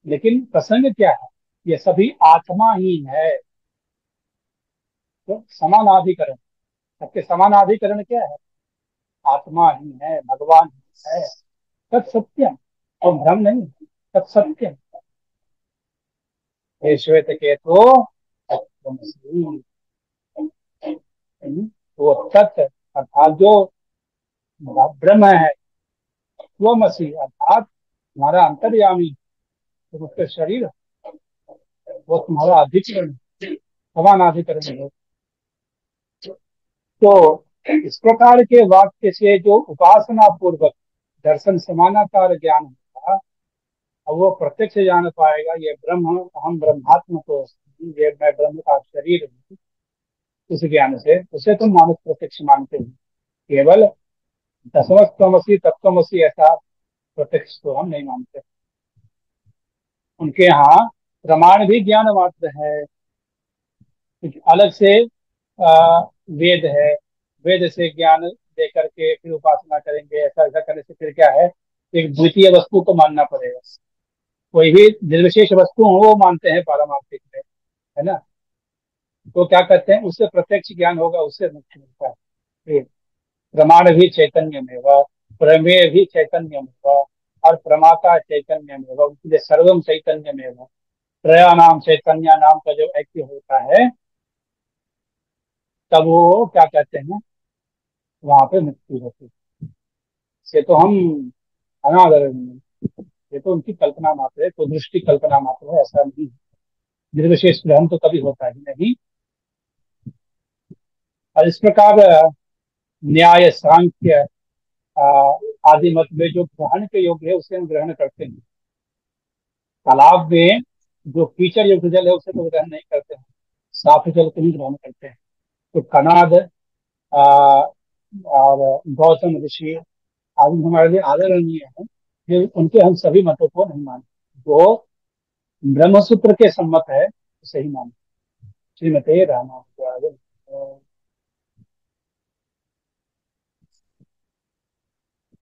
Speaker 3: लेकिन प्रसंग क्या है? ये सभी आत्मा ही है। तो समानाधिकरण, सबके समानाधिकरण क्या है? आत्मा ही है, भगवान ही है। तत्सत्यम, और भ्रम नहीं, तत्सत्यम। हे श्वेत केतो तत्त्वमसि। वो तत् अर्थात जो ब्रह्म है, त्वमसि अर्थात तुम्हारा अंतर्यामी, तो उसके शरीर, वो तुम्हारा अधिकरण, समानाधिकरण है। तो इस प्रकार के वाक्य से जो उपासना पूर्वक दर्शन समानाकार ज्ञान होगा, अब वो प्रत्यक्ष जान पाएगा ये ब्रह्म, हम ब्रह्मात्म को, ये मैं ब्रह्म का शरीर हूँ। उस ज्ञान से उसे तुम मानस प्रत्यक्ष मानते हो। केवल दसमस्तमसी तत्वमसी ऐसा प्रत्यक्ष तो हम नहीं मानते। उनके यहाँ प्रमाण भी ज्ञान मात्र है, कुछ अलग से वेद है, वेद से ज्ञान दे करके फिर उपासना करेंगे। ऐसा ऐसा करने से फिर क्या है, एक द्वितीय वस्तु को मानना पड़ेगा। कोई भी निर्विशेष वस्तु हो वो मानते हैं पारमार्थिक में, है ना। तो क्या कहते हैं, उससे प्रत्यक्ष ज्ञान होगा, उससे मुक्ति मिलता है। प्रमाण भी चैतन्य में वह, प्रमेय भी चैतन्य में वह, और प्रमा का चैतन्यमेव, इसलिए सर्वम चैतन्यमेव, त्रयाणाम चैतन्य नाम का जब ऐक्य होता है तब वो क्या कहते हैं, वहां पे मुक्ति होती है। से तो हम अनादर नहीं, ये तो उनकी कल्पना मात्र है, तो दृष्टि कल्पना मात्र है, ऐसा नहीं है। निर्विशेष ग्रहण तो कभी होता ही नहीं। और इस प्रकार न्याय सांख्य अ, आदि मत में जो ग्रहण के योग्य है उसे हम ग्रहण करते हैं। तालाब में जो कीचड़ युक्त जल है उसे तो ग्रहण नहीं करते हैं, साफ जल को ही ग्रहण करते हैं। तो कनाद अ, और गौतम ऋषि आदि हमारे लिए आदरणीय है, जो उनके हम सभी मतों को नहीं मानते। जो ब्रह्मसूत्र के सम्मत है उसे ही मानते। श्रीमते रामा।